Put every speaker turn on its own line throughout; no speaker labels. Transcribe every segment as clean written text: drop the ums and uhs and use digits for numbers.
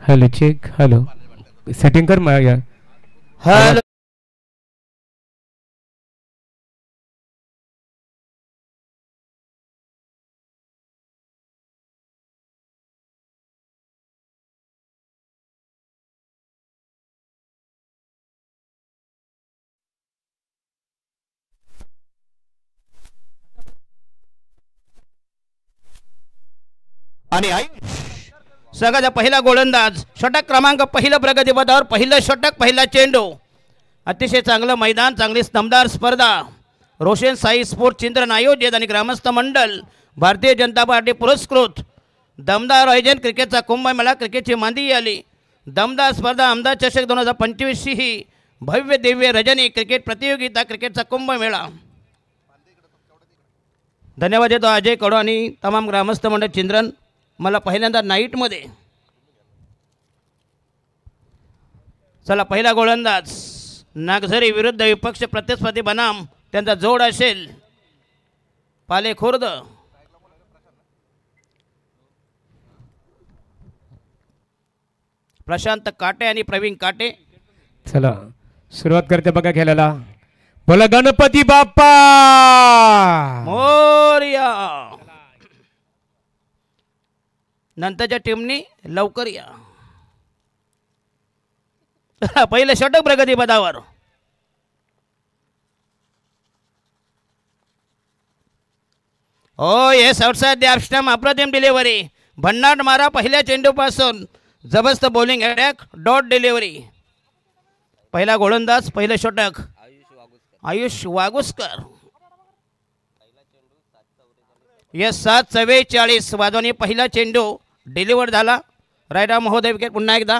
Hello check hello setting कर माझ्या
hello आणि संघाचा पहिला गोलंदाज षटक क्रमांक पहिलं प्रगतीपथावर पहिलं षटक पहिला चेंडू अतिशय चांगलं मैदान चांगली दमदार स्पर्धा रोशन साई स्पोर्ट चिंतन आयोजित आणि ग्रामस्थ मंडळ भारतीय जनता पार्टी पुरस्कृत दमदार आयोजन क्रिकेटचा कुंभमेळा क्रिकेटची मांदी आली दमदार स्पर्धा आमदार चषक 2025 ही भव्य दिव्य रजनी क्रिकेट प्रतियोगिता क्रिकेटचा कुंभमेळा धन्यवाद देतो अजय कडू आणि तमाम ग्रामस्थ मंडळ चिंद्रन मला पहिल्यांदा नाईटमध्ये चला पहिला गोलंदाज नागझरी विरुद्ध विपक्ष प्रतिस्पर्धी बनाम त्यांचा जोड असेल पाले खुर्द प्रशांत काटे आणि प्रवीण काटे
चला सुरुवात करते बघा खेळायला बोला गणपती बाप्पा
मोरया नंतरच्या टीमनी लवकर या पहिले षटक प्रगती पदावर हो येस आउटसाइड द ऑफ अप्रतिम डिलिव्हरी भन्नाट मारा पहिल्या चेंडूपासून जबरदस्त बॉलिंग अटॅक डॉट डिलिव्हरी पहिला गोलंदाज पहिलं षटक आयुष वागुस्कर येस 7:44 वाजवानी पहिला चेंडू डिलिव्हर झाला रायडा महोदय विकेट पुन्हा एकदा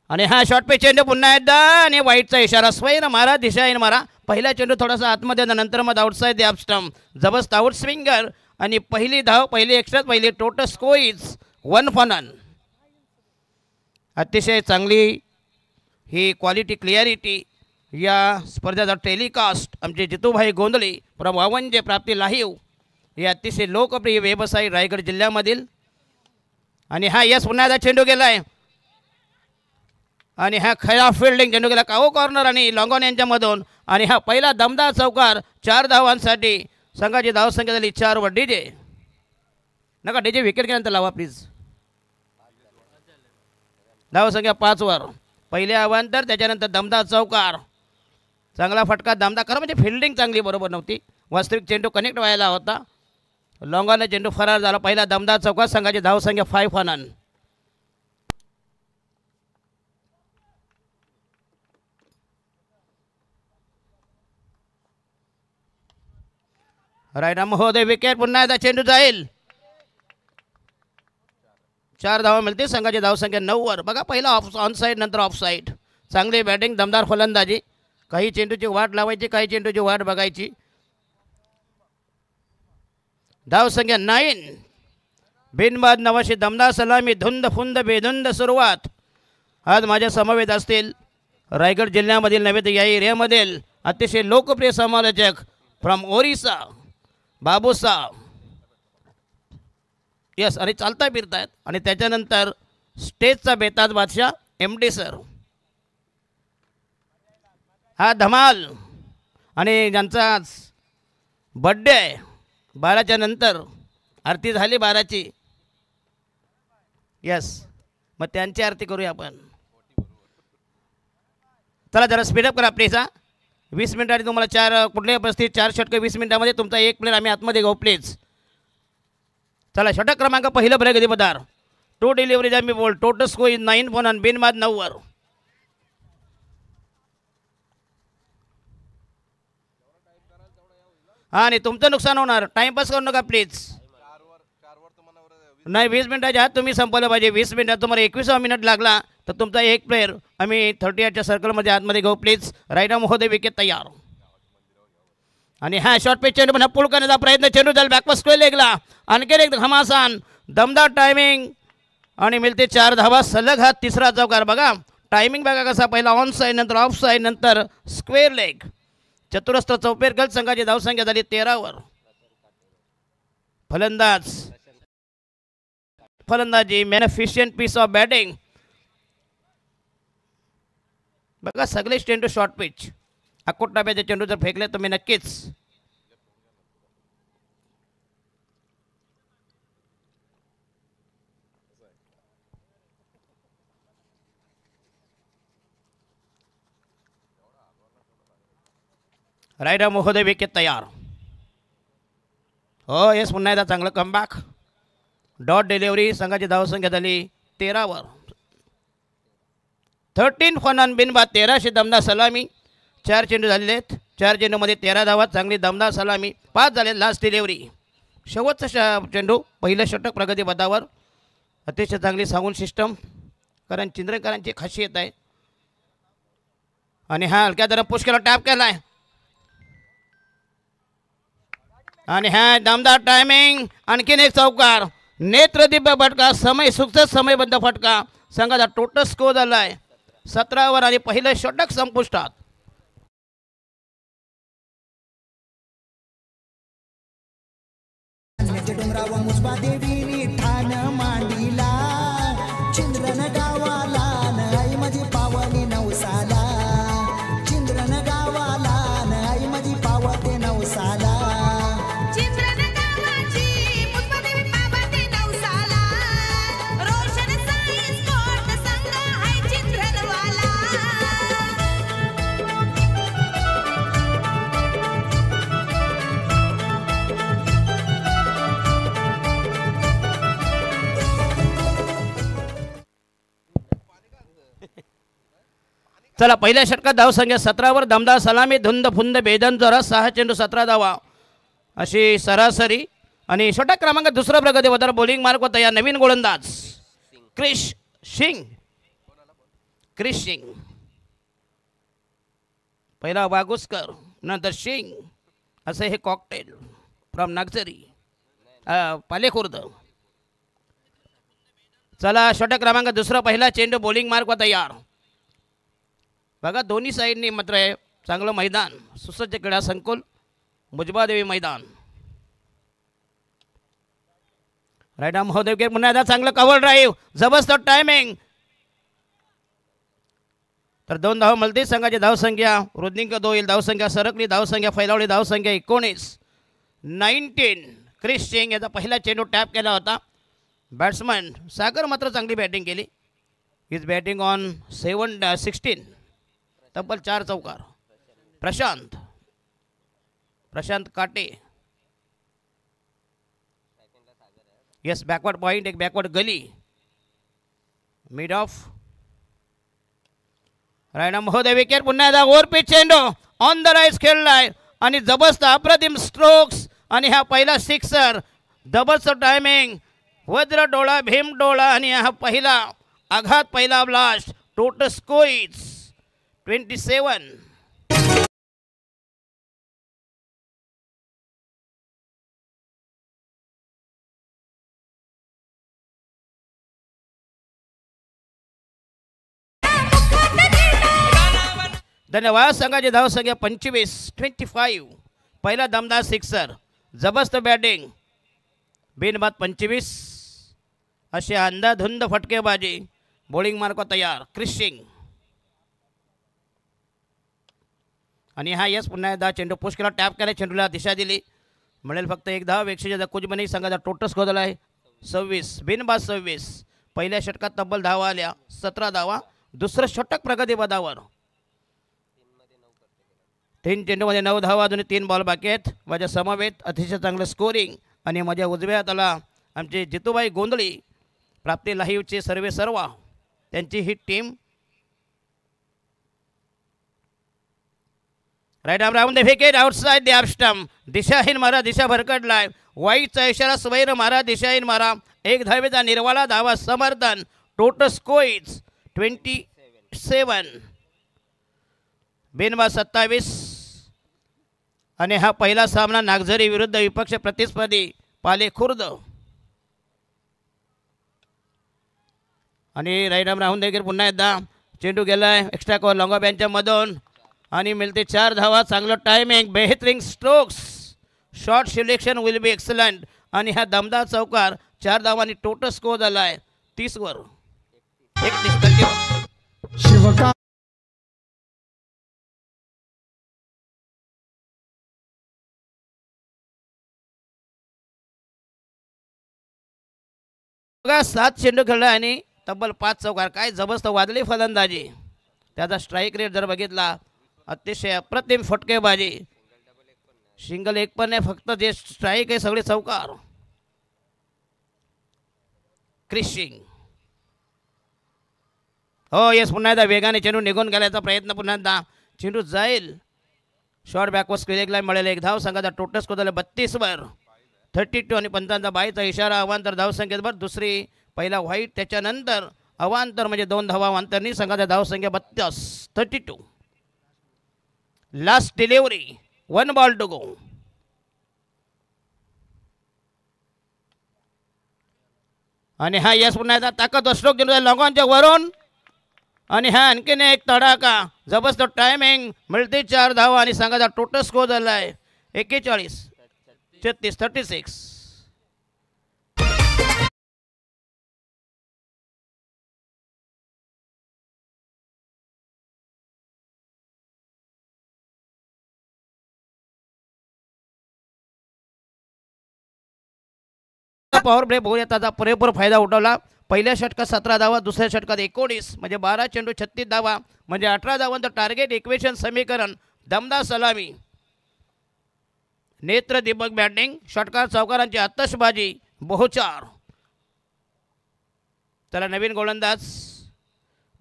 आणि हा शॉर्ट पे चेंडू पुन्हा एकदा आणि वाईटचा इशारा स्वैर मारा दिशाहीन मारा पहिला चेंडू थोडासा आतमध्ये नंतर मग आउटसाइड द ऑफ स्टंप जबरदस्त आउट स्विंगर आणि पहिली धाव पहिली एक्स्ट्रा पहिली total score is 1 for none अतिशय चांगली ही क्वालिटी क्लिअरिटी या स्पर्धेचा टेलिकास्ट आमचे जितूभाई गोंधळे फ्रॉम वावंजे प्राप्ती लाहीव हे अतिशय लोकप्रिय व्यवसाय रायगड जिल्ह्यामधील आणि हा यस पुन्हा एकदा चेंडू गेला आहे आणि हा खरा फिल्डिंग चेंडू गेला काओ कॉर्नर आणि लॉंगॉन यांच्यामधून आणि हा पहिला दमदार चौकार 4 धावांसाठी संघाची धावसंख्या झाली 4 वर डीजे नका डीजे विकेट केल्यानंतर लावा प्लीज धावसंख्या 5 वर पहिले अवांतर त्याच्यानंतर दमदार चौकार चांगला फटका दमदार खरं म्हणजे फिल्डिंग चांगली बरोबर नव्हती वास्तविक चेंडू कनेक्ट व्हायला होता लॉंगॉनला चेंडू फरार झाला पहिला दमदार चौकार संघाची धावसंख्या 5 फॉर नन रायडा महोदय विकेट पुन्हा एकदा चेंडू जाईल 4 धावा मिळतील संघाची धावसंख्या 9 वर बघा पहिला ऑन साईड नंतर ऑफ साईड चांगली बॅटिंग दमदार फलंदाजी काही चेंडूची वाट लावायची काही चेंडूची वाट बघायची धावसंख्या 9 बिनबाद नवाशी दमदार सलामी धुंद फुंद बेधुंद सुरुवात आज माझ्या समवेत असतील रायगड जिल्ह्यामधील नव्हे तर या एरियामधील अतिशय लोकप्रिय समालोचक फ्रॉम ओरिसा बाबूसाहेब यस आणि चालता फिरतायत आणि त्याच्यानंतर स्टेजचा बेताज बादशाह MD सर हा धमाल आणि ज्यांचा बड्डे आहे 12च्या नंतर आरती झाली 12ची यस मग त्यांची आरती करूया आपण चला जरा स्पीडअप करा प्लीज 20 मिनिटांनी तुम्हाला 4 कुठल्याही परिस्थितीत 4 षटके 20 मिनिटांमध्ये तुमचा एक प्लेअर आम्ही आतमध्ये घेऊ प्लीज चला षटक क्रमांक पहिलं प्रगती पदार 2 डिलिव्हरीज आम्ही बोल total score is 9 for none बिनबाद 9 वर आणि तुमचं नुकसान होणार टाइमपास करू नका प्लीज नाही 20 मिनिटाच्या आत तुम्ही संपवलं पाहिजे 20 मिनिटात तुम्हाला 21 मिनिट लागला तर तुमचा एक प्लेअर आम्ही 38च्या सर्कलमध्ये आतमध्ये घेऊ प्लीज रायडा महोदय विकेट तयार आणि हा शॉर्ट पे चेंडू पुन्हा पुल करण्याचा प्रयत्न चेंडू झाला बॅकवर्ड स्क्वेअर लेगला आणखी एक घमासान दमदार टायमिंग आणि मिळते 4 धावा सलग हा तिसरा चौकार बघा टायमिंग बघा कसा पहिला ऑन साईड नंतर ऑफ साईड नंतर स्क्वेअर लेग चतुरस्र चौपेरगल संघाची धावसंख्या झाली 13 वर फलंदाजी मॅनिफिशियंट पीस ऑफ बॅटिंग बघा सगळेच चेंडू शॉर्ट पिच. अकोट डाब्याचे चेंडू जर फेकले तर मी नक्कीच रायडर महोदय विकेट तयार. हो येस पुन्हा एकदा चांगलं कमबॅक. Dot delivery. संघाची धावसंख्या झाली 13वर. 13 फन ऑन बिन बाद 1300 दमदार सलामी. 4 चेंडू झालेले आहेत. 4 चेंडूमध्ये 13 धावा. चांगली दमदार सलामी. 5 झाले. Last delivery. शेवटचा चेंडू. पहिलं षटक प्रगती पदावर. अतिशय चांगली साऊंड सिस्टम कारण चिंद्रेकरांची खासियत आहे. आणि हा हलक्या जरा पुश केला. टॅप केला आहे आणि ह्या दमदार टायमिंग. आणखीन एक चौकार. नेत्रदिव्य फटका. समय सुखद समयबद्ध फटका. संघाचा टोटल स्कोर झाला आहे 17वर आणि पहिलं षटक संपुष्टात.
डोंगरावर मुसबा देवीनी ठाण मांडीला. चिंद्रन गावाला आई माझी पावनी नवसाला. चिंद्रन गावाला आई माझी पावते नवसाला.
चला पहिल्या षटकात धावसंख्या 17वर. दमदार सलामी. धुंद फुंद बेदन जोरात. 6 चेंडू 17 धावा अशी सरासरी. आणि षटक क्रमांक दुसरा प्रगती पदावर. बॉलिंग मार्क होता या नवीन गोलंदाज क्रिश सिंग. पहिला वागुस्कर नंतर सिंग असे हे कॉकटेल फ्रॉम नागझरी पालेखुर्द. चला षटक क्रमांक दुसरा. पहिला चेंडू. बॉलिंग मार्क होता तयार. बघा दोन्ही साईडनी मात्र आहे चांगलं मैदान. सुसज्ज क्रीडा संकुल. मुजबादेवी मैदान. रायडा महोदय के पुन्हा एकदा चांगलं कव्हर ड्राईव्ह. जबरदस्त टायमिंग. तर 2 धावा मिळतील. संघाची धावसंख्या वृद्धिंक 2 येईल. धावसंख्या सरकली. धावसंख्या फैलावली. धावसंख्या 19. क्रिश सिंग याचा पहिला चेंडू टॅप केला होता. बॅट्समन सागर मात्र चांगली बॅटिंग केली. Is batting on 16. तब्बल 4 चौकार. Prashant Kate. Yes backward point. एक बॅकवर्ड गली. Mid off. रायडा महोदय विकेट. पुन्हा एकदा ओव्हर पिच चेंडू ऑन द राईट खेळलाय आणि जबरदस्त अप्रतिम स्ट्रोक्स. आणि हा पहिला सिक्सर. जबरदस्त टायमिंग. वज्र डोळा भीम डोळा. आणि हा पहिला आघात. पहिला ब्लास्ट. Total score 27. धन्यवाद. संघाची धावसंख्या 25. पहिला दमदार सिक्सर. जबरदस्त बॅटिंग. बिनबाद 25 असे अंधाधुंद फटकेबाजी. बॉलिंग मार्क तयार. क्रिश सिंग. आणि हा यस पुन्हा एकदा चेंडू पुश केला. टॅप केला. चेंडूला दिशा दिली. मिळेल फक्त 1 धाव. 100 कुछ बनी. संघाचा टोटल स्कोर झाला आहे 26. बिनबाद 26. पहिल्या षटकात तब्बल धावा आल्या 17 धावा. दुसरं षटक प्रगती पदावर. 3 चेंडूमध्ये 9 धावा. अजून 3 बॉल बाकी आहेत. माझ्या समवेत अतिशय चांगलं स्कोरिंग. आणि माझ्या उजव्या हाताला आमचे जितूबाई गोंधळी प्राप्ती लाईव्हचे सर्व त्यांची ही team. Right arm round the wicket. Outside the off stump. दिशाहीन मारा. दिशा भरकटलाय. वाईटचा इशारा. स्वैर मारा. दिशाहीन मारा. 1 धावेचा निर्वाळा. धावा समर्थन. Total score 27. बिनबाद 27. आणि हा पहिला सामना नागझरी विरुद्ध विपक्ष प्रतिस्पर्धी पालेखुर्द. आणि राईट आर्म राहून देखील पुन्हा एकदा चेंडू गेलाय एक्स्ट्रा कव्हर लॉंग ऑफ यांच्या मधून. आणि मिळते 4 धावा. चांगलं टायमिंग. बेहतरीन strokes. Short selection will be excellent. आणि हा दमदार चौकार. 4 धावांनी टोटल स्कोर झाला आहे 30वर. 31. बघा 7 चेंडू खेळला आणि तब्बल 5 चौकार. काय जबरदस्त वादळी फलंदाजी. त्याचा स्ट्राईक रेट जर बघितला अतिशय अप्रतिम फटकेबाजी. सिंगल एक पण नाही, फक्त जे स्ट्राईक आहे सगळे चौकार. क्रिशिंग हो येस, पुन्हा एकदा वेगाने चेंडू निघून गेल्याचा प्रयत्न. पुन्हा एकदा चेंडू जाईल. शॉर्ट बॅकवर स्क्वेअरला मिळालेला एक धाव. संघाचा टोटल स्कोर झाला 32 वर 32 आणि पंचांचा बाईचा इशारा. अवांतर धावसंख्येवर दुसरी पहिला व्हाईट, त्याच्यानंतर अवांतर म्हणजे 2 धावा अवांतरनी. संघाचा धावसंख्या 32. Last delivery, 1 ball to go. आणि हा यस पुन्हा एकदा ताकद स्ट्रोक देऊन लॉंगॉनच्या वरून. आणि हा आणखीन एक तडाखा. जबरदस्त टायमिंग, मिळते 4 धावा आणि संघाचा टोटल स्कोर झाला आहे 41-36. पॉवर प्ले बघूया. त्याचा पुरेपूर फायदा उठवला. पहिल्या षटकात 17 धावा, दुसऱ्या षटकात 19 म्हणजे 12 चेंडू 36 धावा म्हणजे 18 धावांचं टार्गेट इक्वेशन समीकरण. दमदार सलामी, नेत्र दिपक बॅटिंग, षटकार चौकारांची आतषबाजी, बहुचार. चला नवीन गोलंदाज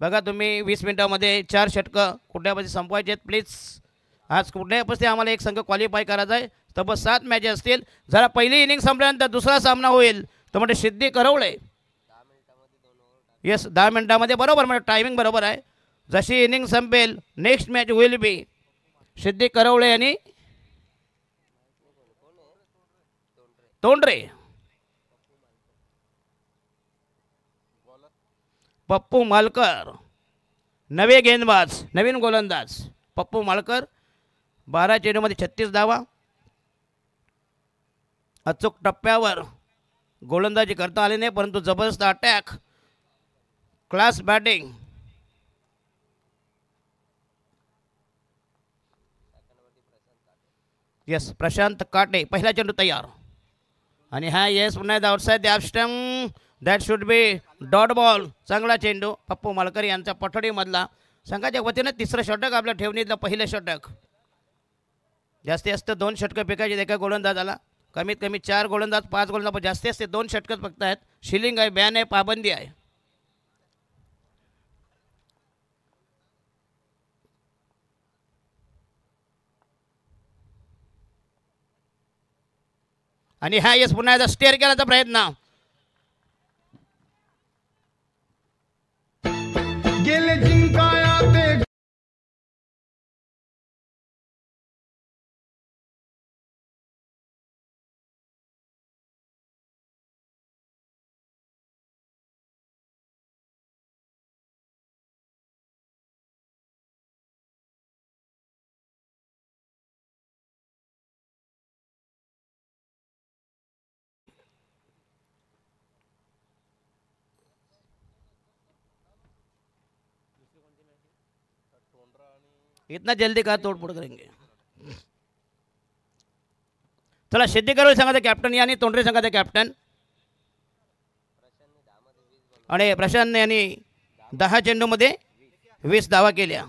बघा. तुम्ही 20 मिनिटामध्ये 4 षटकं कुठल्यापाशी संपवायचे आहेत प्लीज. आज कुठल्याही परिस्थितीत आम्हाला एक संघ क्वालिफाय करायचा आहे. तब्बल 7 मॅचेस असतील. जरा पहिली इनिंग संपल्यानंतर दुसरा सामना होईल तो म्हणजे सिद्धी करवळे. येस 10 मिनिटामध्ये बरोबर, म्हणजे टायमिंग बरोबर आहे. जशी इनिंग संपेल नेक्स्ट मॅच होईल बी सिद्धी करवळे आणि तोंडरे. पप्पू मालकर नवे गेंदबाज, नवीन गोलंदाज पप्पू मालकर. 12 चेंडूमध्ये 36 धावा. अचूक टप्प्यावर गोलंदाजी करता आली नाही, परंतु जबरदस्त अटॅक, क्लास बॅटिंग. येस प्रशांत काटे. पहिला चेंडू तयार आणि हा येस पुन्हा outside the stump. That should be dot ball. चांगला चेंडू पप्पू मालकर यांच्या पठडीमधला. संघाच्या वतीनं तिसरं षटक आपल्या ठेवणीतलं पहिलं षटक. जास्तीत जास्त 2 षटकं फेकायची एका गोलंदाजाला. कमीत कमी 4 गोलंदाज 5 गोलंदाज, पण जास्तीत जास्त 2 षटकं फक्त आहेत. शिलिंग आहे, बॅन आहे, पाबंदी आहे. आणि हा येस पुन्हा एकदा स्टेअर केल्याचा प्रयत्न.
गेले जिंकाया ते
इतना जल्दी का तोडफोड करेंगे. चला सिद्धी करवळे संघाचे कॅप्टन यांनी तोंडरे संघाचे कॅप्टन. आणि प्रशांत यांनी 10 चेंडूमध्ये 20 धावा केल्या.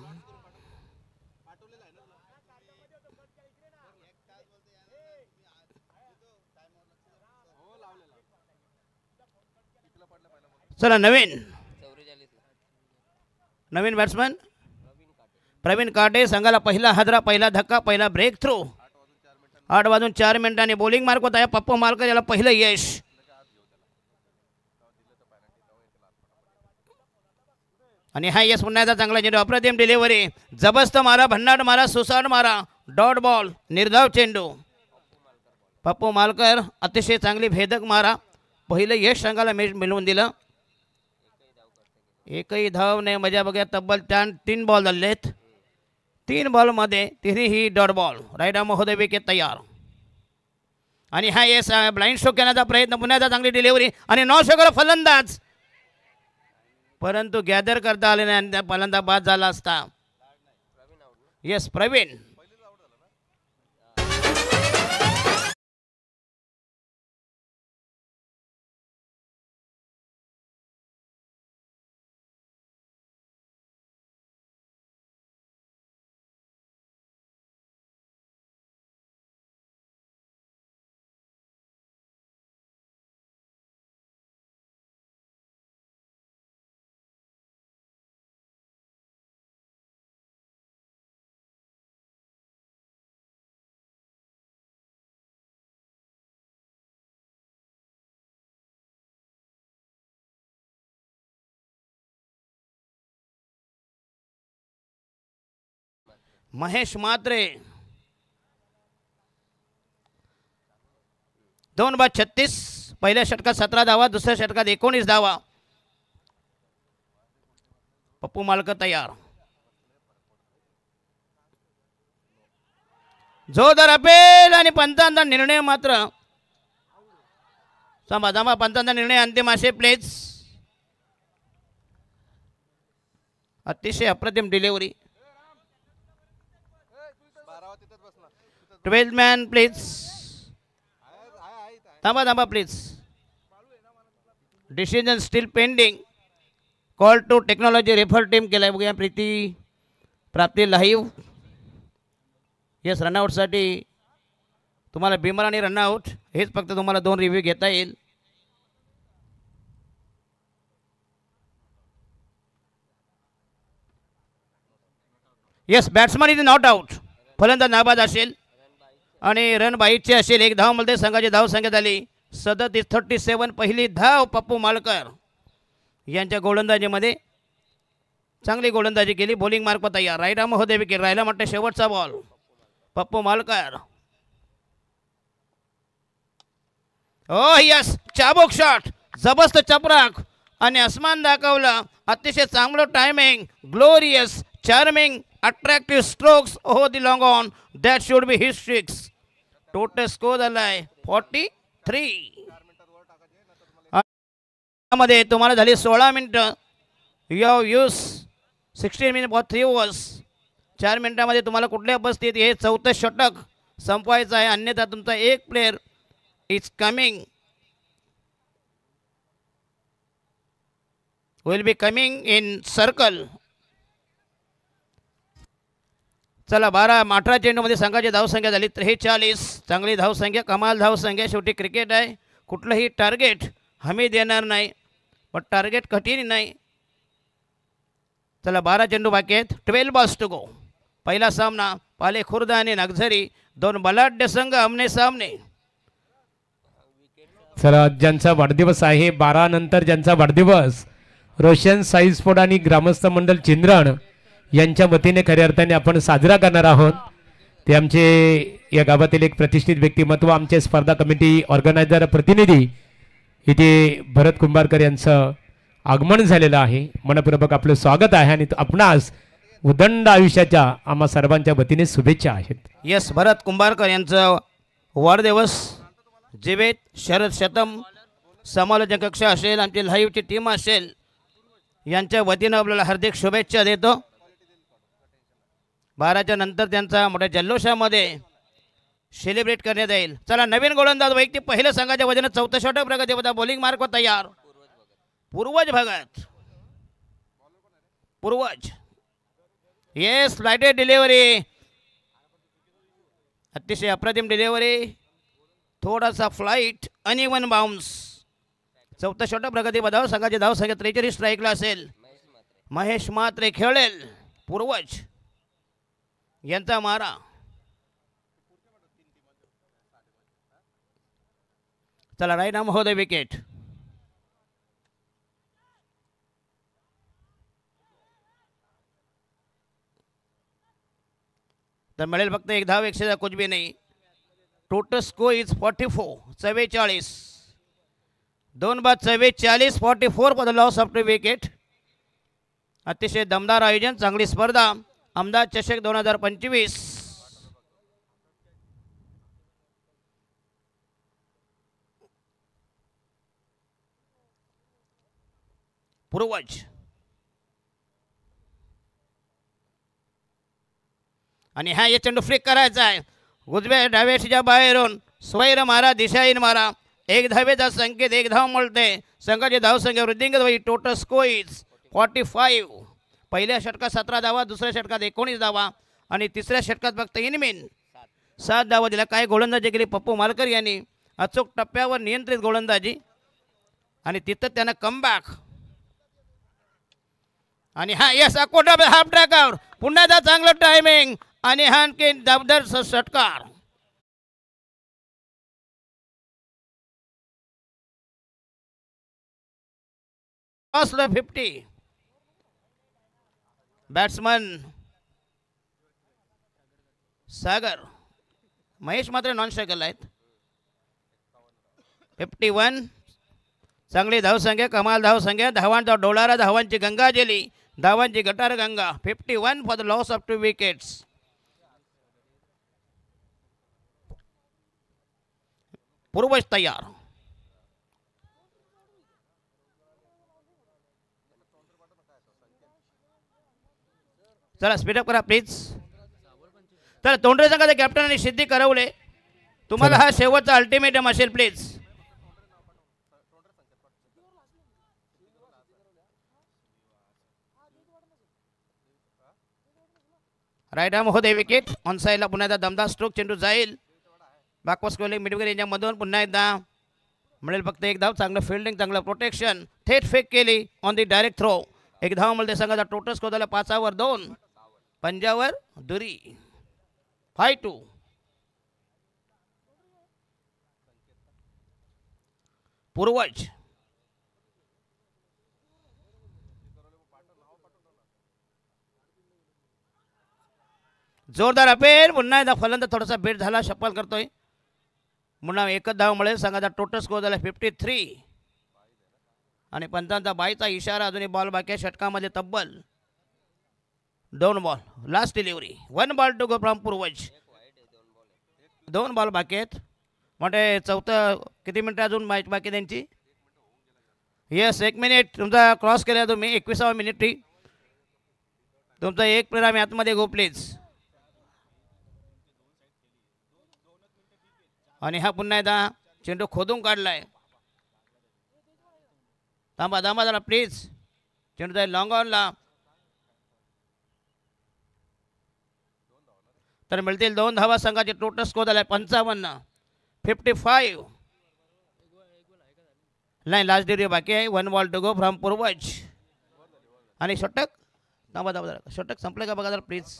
चला नवीन बॅट्समन प्रवीण काटे. संघाला पहिला हादरा, पहिला धक्का, पहिला ब्रेक थ्रू. 8 वाजून 4 मिनिटांनी बॉलिंग मार्क होत आहे. पप्पू मालकर याला पहिलं यश. आणि हा यश पुन्हा एकदा चांगला चेंडू, अप्रतिम डिलिव्हरी, जबरदस्त मारा, भन्नाट मारा, सुसाट मारा, डॉट बॉल, निर्धाव चेंडू. पप्पू मालकर अतिशय चांगली भेदक मारा. पहिलं यश संघाला मिळवून दिलं. एकही धाव नाही. मजा बघा. तब्बल 3 बॉल झाले आहेत. 3 बॉलमध्ये तिन्ही डॉट बॉल. राईट आर्म महोदय विकेट तयार. आणि हा येस ब्लाइंड स्ट्रोक करण्याचा प्रयत्न. पुन्हा एकदा चांगली डिलिव्हरी आणि नॉ शॉकर फलंदाज, परंतु गॅदर करता आले नाही आणि फलंदाज बाद झाला असता. येस प्रवीण महेश म्हात्रे 2 बाद 36. पहिल्या षटकात 17 धावा, दुसऱ्या षटकात 19 धावा. पप्पू मालकर तयार. जोरदार अपेल आणि पंचांचा निर्णय मात्र थांबा पंचांचा निर्णय अंतिम असे प्लेज. अतिशय अप्रतिम डिलिव्हरी. 12 man please. थांबा please. Decision still pending. Call to technology refer team केलाय. बघूया प्रीती प्राप्ती लाईव्ह. येस रनआउटसाठी तुम्हाला बिमर आणि रनआउट हेच फक्त तुम्हाला 2 रिव्ह्यू घेता येईल. Yes batsman is not out. फलंदाज नाबाद असेल आणि रन बाईटचे असेल. 1 धावामध्ये संघाची धाव संख्या झाली 37. पहिली धाव पप्पू मालकर यांच्या गोलंदाजीमध्ये. चांगली गोलंदाजी केली. बॉलिंग मार्क तयार. राईट आर्म होते विकेट. राहिला म्हटलं शेवटचा बॉल. पप्पू मालकर. ओ यस चाबूक शॉट. जबरदस्त चपराक आणि आसमान दाखवलं. अतिशय चांगलं timing. Glorious charming attractive strokes over the long on. That should be his tricks. Total score झालाय 43. मध्ये तुम्हाला झाली 16 मिनिटं. You have use 16 minute for 3 overs. 4 मिनिटामध्ये तुम्हाला कुठल्या परिस्थितीत हे 4थं षटक संपवायचं आहे. अन्यथा तुमचा एक player is coming will be coming in circle. चला 18 चेंडूमध्ये संघाची धावसंख्या झाली 43. चांगली धावसंख्या, कमाल धावसंख्या. शेवटी क्रिकेट आहे. कुठलंही टार्गेट हमी देणार नाही पण टार्गेट कठीण नाही. चला 12 चेंडू बाकी आहेत. 12 बॉल्स टू गो. पहिला सामना पाले खुर्द आणि नगझरी 2 बलाढ्य संघ आमने सामने.
चला ज्यांचा वाढदिवस आहे 12 नंतर ज्यांचा वाढदिवस रोशन साई स्पोर्ट आणि ग्रामस्थ मंडळ चिंद्रण यांच्या वतीने खऱ्या अर्थाने आपण साजरा करणार आहोत. ते आमचे या गावातील एक प्रतिष्ठित व्यक्तिमत्व, आमचे स्पर्धा कमिटी ऑर्गनायझर प्रतिनिधी इथे भरत कुंभारकर यांचं आगमन झालेलं आहे. मनपूर्वक आपलं स्वागत आहे आणि आपणास उदंड आयुष्याच्या आम्हा सर्वांच्या वतीने शुभेच्छा आहेत.
यस भरत कुंभारकर यांचं वाढदिवस. जीवेत शरद शतम समालोचन कक्ष असेल, आमची लाईव्हची टीम असेल, यांच्या वतीनं आपल्याला हार्दिक शुभेच्छा देतो. 12च्या नंतर त्यांचा मोठ्या जल्लोषामध्ये सेलिब्रेट करण्यात येईल. चला नवीन गोलंदाज वैयक्तिक पहिलं संघाच्या वजनात 4थं षटक प्रगती होता. बॉलिंग मार्क तयार. पूर्वज भगत. पूर्वज येस लाइटेड डिलिव्हरी. अतिशय अप्रतिम डिलिव्हरी. थोडासा फ्लाइट अनइवन बाउन्स. 4थं षटक प्रगती पदावर. संघाची धाव संख्या 43 स्ट्राईकला असेल. महेश म्हात्रे खेळेल. पूर्वज यांचा मारा. चला राईट आर्म होते विकेट. तर मिळेल फक्त 1 धाव. 100 कुछ भी नाही. Total score is 44. 44. 2 बाद 44. 44 for the loss of two wicket. अतिशय दमदार आयोजन. चांगली स्पर्धा. अहमदाबाद चषक 2025. पूर्वज आणि हा ये चेंडू फ्लिक करायचा आहे. उजव्या डाव्याच्या बाहेरून स्वैर मारा, दिशाहीन मारा. 1 धावेचा संकेत. 1 धाव मिळते. संघाची धावसंख्या वृद्धिंगत होईल. Total score is 45. पहिल्या षटकात 17 धावा, दुसऱ्या षटकात 19 धावा आणि तिसऱ्या षटकात फक्त इनमीन 7 धावा दिला. काय गोलंदाजी केली पप्पू मालकर यांनी. अचूक टप्प्यावर नियंत्रित गोलंदाजी आणि तिथं त्यानं कमबॅक. आणि हा यस अकोटा हाफ ट्रॅकआउट. पुन्हा एकदा चांगलं टायमिंग आणि हा आणखी दबदर षटकार. असलं 50. बॅट्समन सागर महेश मात्र नॉन स्ट्रायकरला आहेत. 51 चांगली धावसंख्या, कमाल धावसंख्या, धावांचा डोलारा, धावांची गंगा जेली, धावांची गटार Ganga. 51 for the loss of 2 wickets. पूर्वज तयार. चला स्पीडअप करा प्लीज. तर तोंडरे संघाचे कॅप्टन आणि सिद्धी करवले, तुम्हाला हा शेवटचा अल्टिमेटम असेल प्लीज. राईट आर्म होते विकेट. ऑन साईडला पुन्हा एकदा दमदार स्ट्रोक, चेंडू जाईल बॅकवर्ड स्कोलिंग मिडविकेट यांच्यामधून. पुन्हा एकदा मिळेल फक्त एक धाव. चांगलं फिल्डिंग, चांगलं प्रोटेक्शन, थेट फेक केली ऑन दी डायरेक्ट थ्रो. एक धाव मिळते संघाचा. टोटल स्कोर झाला 5 वर 2, पंजावर दुरी. 5-2. पूर्वज जोरदार अपेर. पुन्हा एकदा फलंदाज थोडासा बेट झाला, शप्पल करतोय. पुन्हा एकच धाव मिळेल संघाचा. टोटल स्कोर झाला 53 आणि पंचांचा बाईचा इशारा. अजूनही बॉल बाकी आहे षटकामध्ये. तब्बल 2 ball. Last delivery. 1 ball to go from Purvaj. 2 ball बाकी आहेत. म्हणजे चौथं किती मिनिटं अजून मॅच बाकी त्यांची? येस 1 मिनिट तुमचा क्रॉस केला तुम्ही. 21व्या मिनिटी तुमचा एक प्लेअर आम्ही आतमध्ये गो प्लीज. आणि हा पुन्हा एकदा चेंडू खोदून काढलाय. थांबा थांबा जरा प्लीज. चेंडू जाईल लॉंग ऑनला. तर मिळतील 2 धावा संघाचे. टोटल स्कोर झालाय 55. 55 नाही. लास्ट डिलिव्हरी बाकी आहे. 1 बॉल टू गो फ्रॉम पूर्वज. आणि षटक. थांबा थांबा जरा. षटक संपले का बघा जरा प्लीज.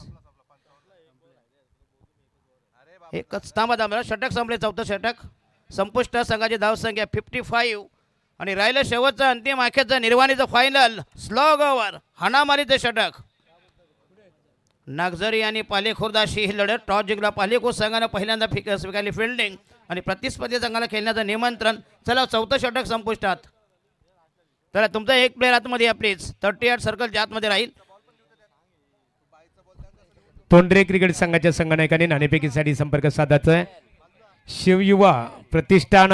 एकच थांबा थांबा. षटक संपले. चौथं षटक संपुष्ट. संघाची धावसंख्या 55 आणि राहिलं शेवटचं अंतिम अखेरचं निर्वाणीचं फायनल. स्लॉग ओव्हर हाणामारीचं षटक. नागझरी आणि पालेखुर्द अशी ही लढत. टॉस जिंकला पालेखुर्द संघानं. पहिल्यांदा स्वीकारली फिल्डिंग आणि प्रतिस्पर्धी संघाला खेळण्याचं निमंत्रण. चला चौथं षटक संपुष्टात. तर तुमचा एक प्लेअर आतमध्ये या प्लीज. 38 सर्कलच्या आतमध्ये राहील.
तोंडरे क्रिकेट संघाच्या संघनायकाने नाणेफेकीसाठी संपर्क साधायचा आहे. शिवयुवा प्रतिष्ठान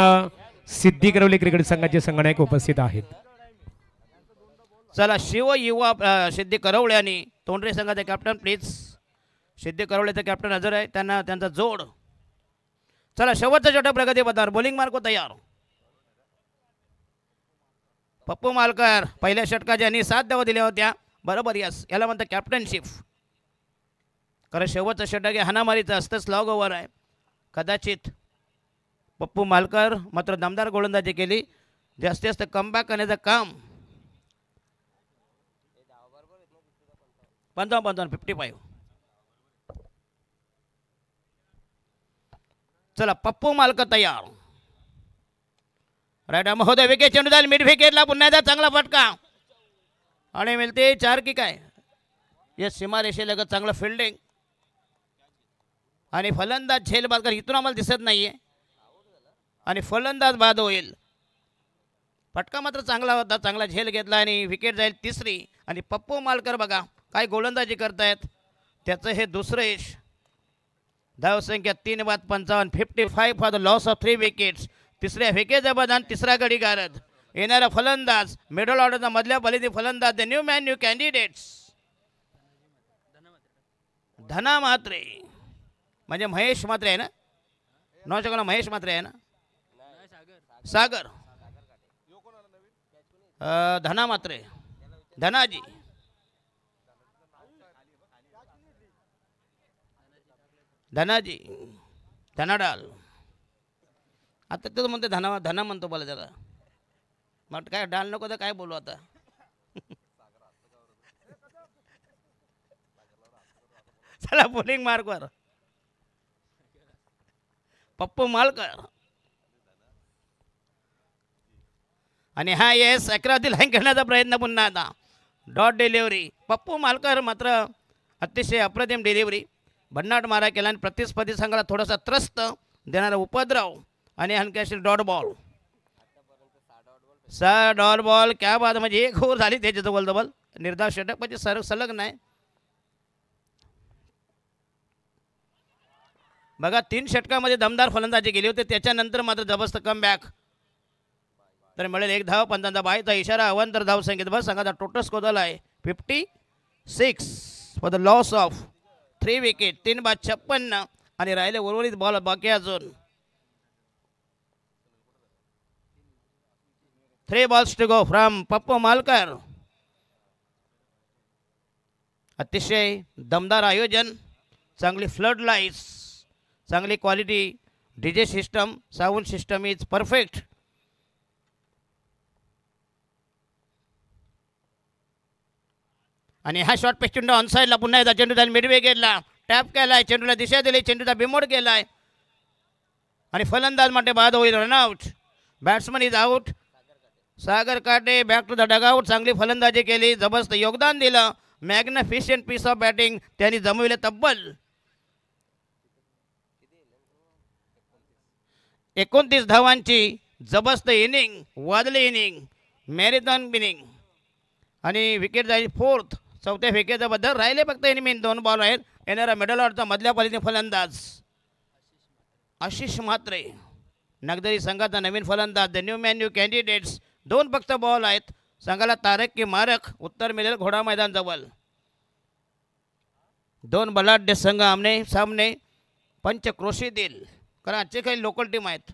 सिद्धी करवले क्रिकेट संघाचे संघनायक उपस्थित आहेत.
चला शिव युवा सिद्धी करवळे आणि तोंडरे संघाचे कॅप्टन प्लीज. सिद्धी करवळेचे कॅप्टन हजर आहे. त्यांना त्यांचा जोड. चला शेवटचा षटक प्रगती पथावर. बॉलिंग मार्को तयार. पप्पू मालकर पहिल्या षटकात ज्यांनी 7 धावा दिल्या होत्या. बरोबर यस. याला म्हणतात कॅप्टनशिप. कारण शेवटचं षटक हे हाणामारीचं असतं. स्लॉग ओव्हर आहे. कदाचित पप्पू मालकर मात्र दमदार गोलंदाजी केली. जास्तीत जास्त कमबॅक करण्याचं काम. 55. चला पप्पू मालकर तयार. राईट महोदय विकेट. चेंडू जाईल मिड विकेटला. पुन्हा एकदा चांगला फटका आणि मिळते 4 की काय. येस सीमारेषेलगत चांगलं फिल्डिंग आणि फलंदाज झेल बाद कर. इथून आम्हाला दिसत नाहीये आणि फलंदाज बाद होईल. फटका मात्र चांगला होता. चांगला झेल घेतला आणि विकेट जाईल 3री. आणि पप्पू मालकर बघा काय गोलंदाजी करतायत. त्याचं हे दुसरं यश. धावसंख्या 3 बाद 55. 55 for the loss of 3 wickets. तिसऱ्या विकेटचा बदान. तिसरा गडी गारद. येणारा फलंदाज मिडल ऑर्डरचा मधल्या फलंदाजी फलंदाज. The new man new candidates. धना म्हात्रे म्हणजे महेश म्हात्रे आहे ना. नॉन शकला महेश म्हात्रे आहे ना. सागर धना म्हात्रे. धनाजी धनाजी धनाडाल. आता तो म्हणते धना धना म्हणतो बोला त्याला. मग काय डाल नको तर काय बोलू आता. चला बॉलिंग मार्कवर पप्पू मालकर. आणि हा येस 11 लाईन खेळण्याचा प्रयत्न पुन्हा आता. Dot delivery. पप्पू मालकर मात्र अतिशय अप्रतिम डिलिव्हरी. भन्नाट मारा केला आणि प्रतिस्पर्धी संघाला थोडासा त्रस्त देणारा उपद्रव आणि हलक्याशी डॉट बॉल. 6 dot ball. क्या बात, म्हणजे 1 ओव्हर झाली त्याची जवळ निर्धाव षटक म्हणजे सलग नाही. बघा 3 षटकामध्ये दमदार फलंदाजी गेली होती, त्याच्यानंतर मात्र जबरदस्त कमबॅक. तर मिळेल 1 धाव. पंचांचा बायचा इशारा. अवंतर धाव संख्येत बस संघाचा टोटल स्कोर झाला आहे 56 for the loss of 3 wicket. 3 बाद 56 आणि राहिले उर्वरित बॉल बाकी अजून. 3 balls to go from Pappu Malkar. अतिशय दमदार आयोजन, चांगली फ्लड लाईट्स, चांगली quality DJ system, sound system is perfect. आणि हा शॉट पेच चेंडू ऑनसाईडला पुन्हा एकदा चेंडू जाईल मिड विकेटला. टॅप केलाय, चेंडूला दिशा दिली, चेंडूचा बिमोड केलाय आणि फलंदाज માટે बाद होईल run out. Batsman is out. Sagar Kate back to the dugout. चांगली फलंदाजी केली, जबरदस्त योगदान दिलं, मॅग्निफिशियंट पीस ऑफ बॅटिंग त्यांनी जमविले. तब्बल 29 धावांची जबरदस्त इनिंग, वादळी इनिंग, मॅरेथॉन इनिंग आणि विकेट जाईल 4th. 4थ्या विकेटच्या बद्दल राहिले फक्त इनिंग 2 बॉल आहेत. येणारा मिडल ऑर्डरचा मधल्या पालीचे फलंदाज आशिष म्हात्रे, नगदरी संघाचा नवीन फलंदाज, द न्यू कॅन्डिडेट्स. 2 फक्त बॉल आहेत. संघाला तारक की मारक उत्तर मिळेल घोडा मैदान जवळ. 2 बलाढ्य संघ आमने सामने पंचक्रोशीतील, कारण आजचे काही लोकल टीम आहेत.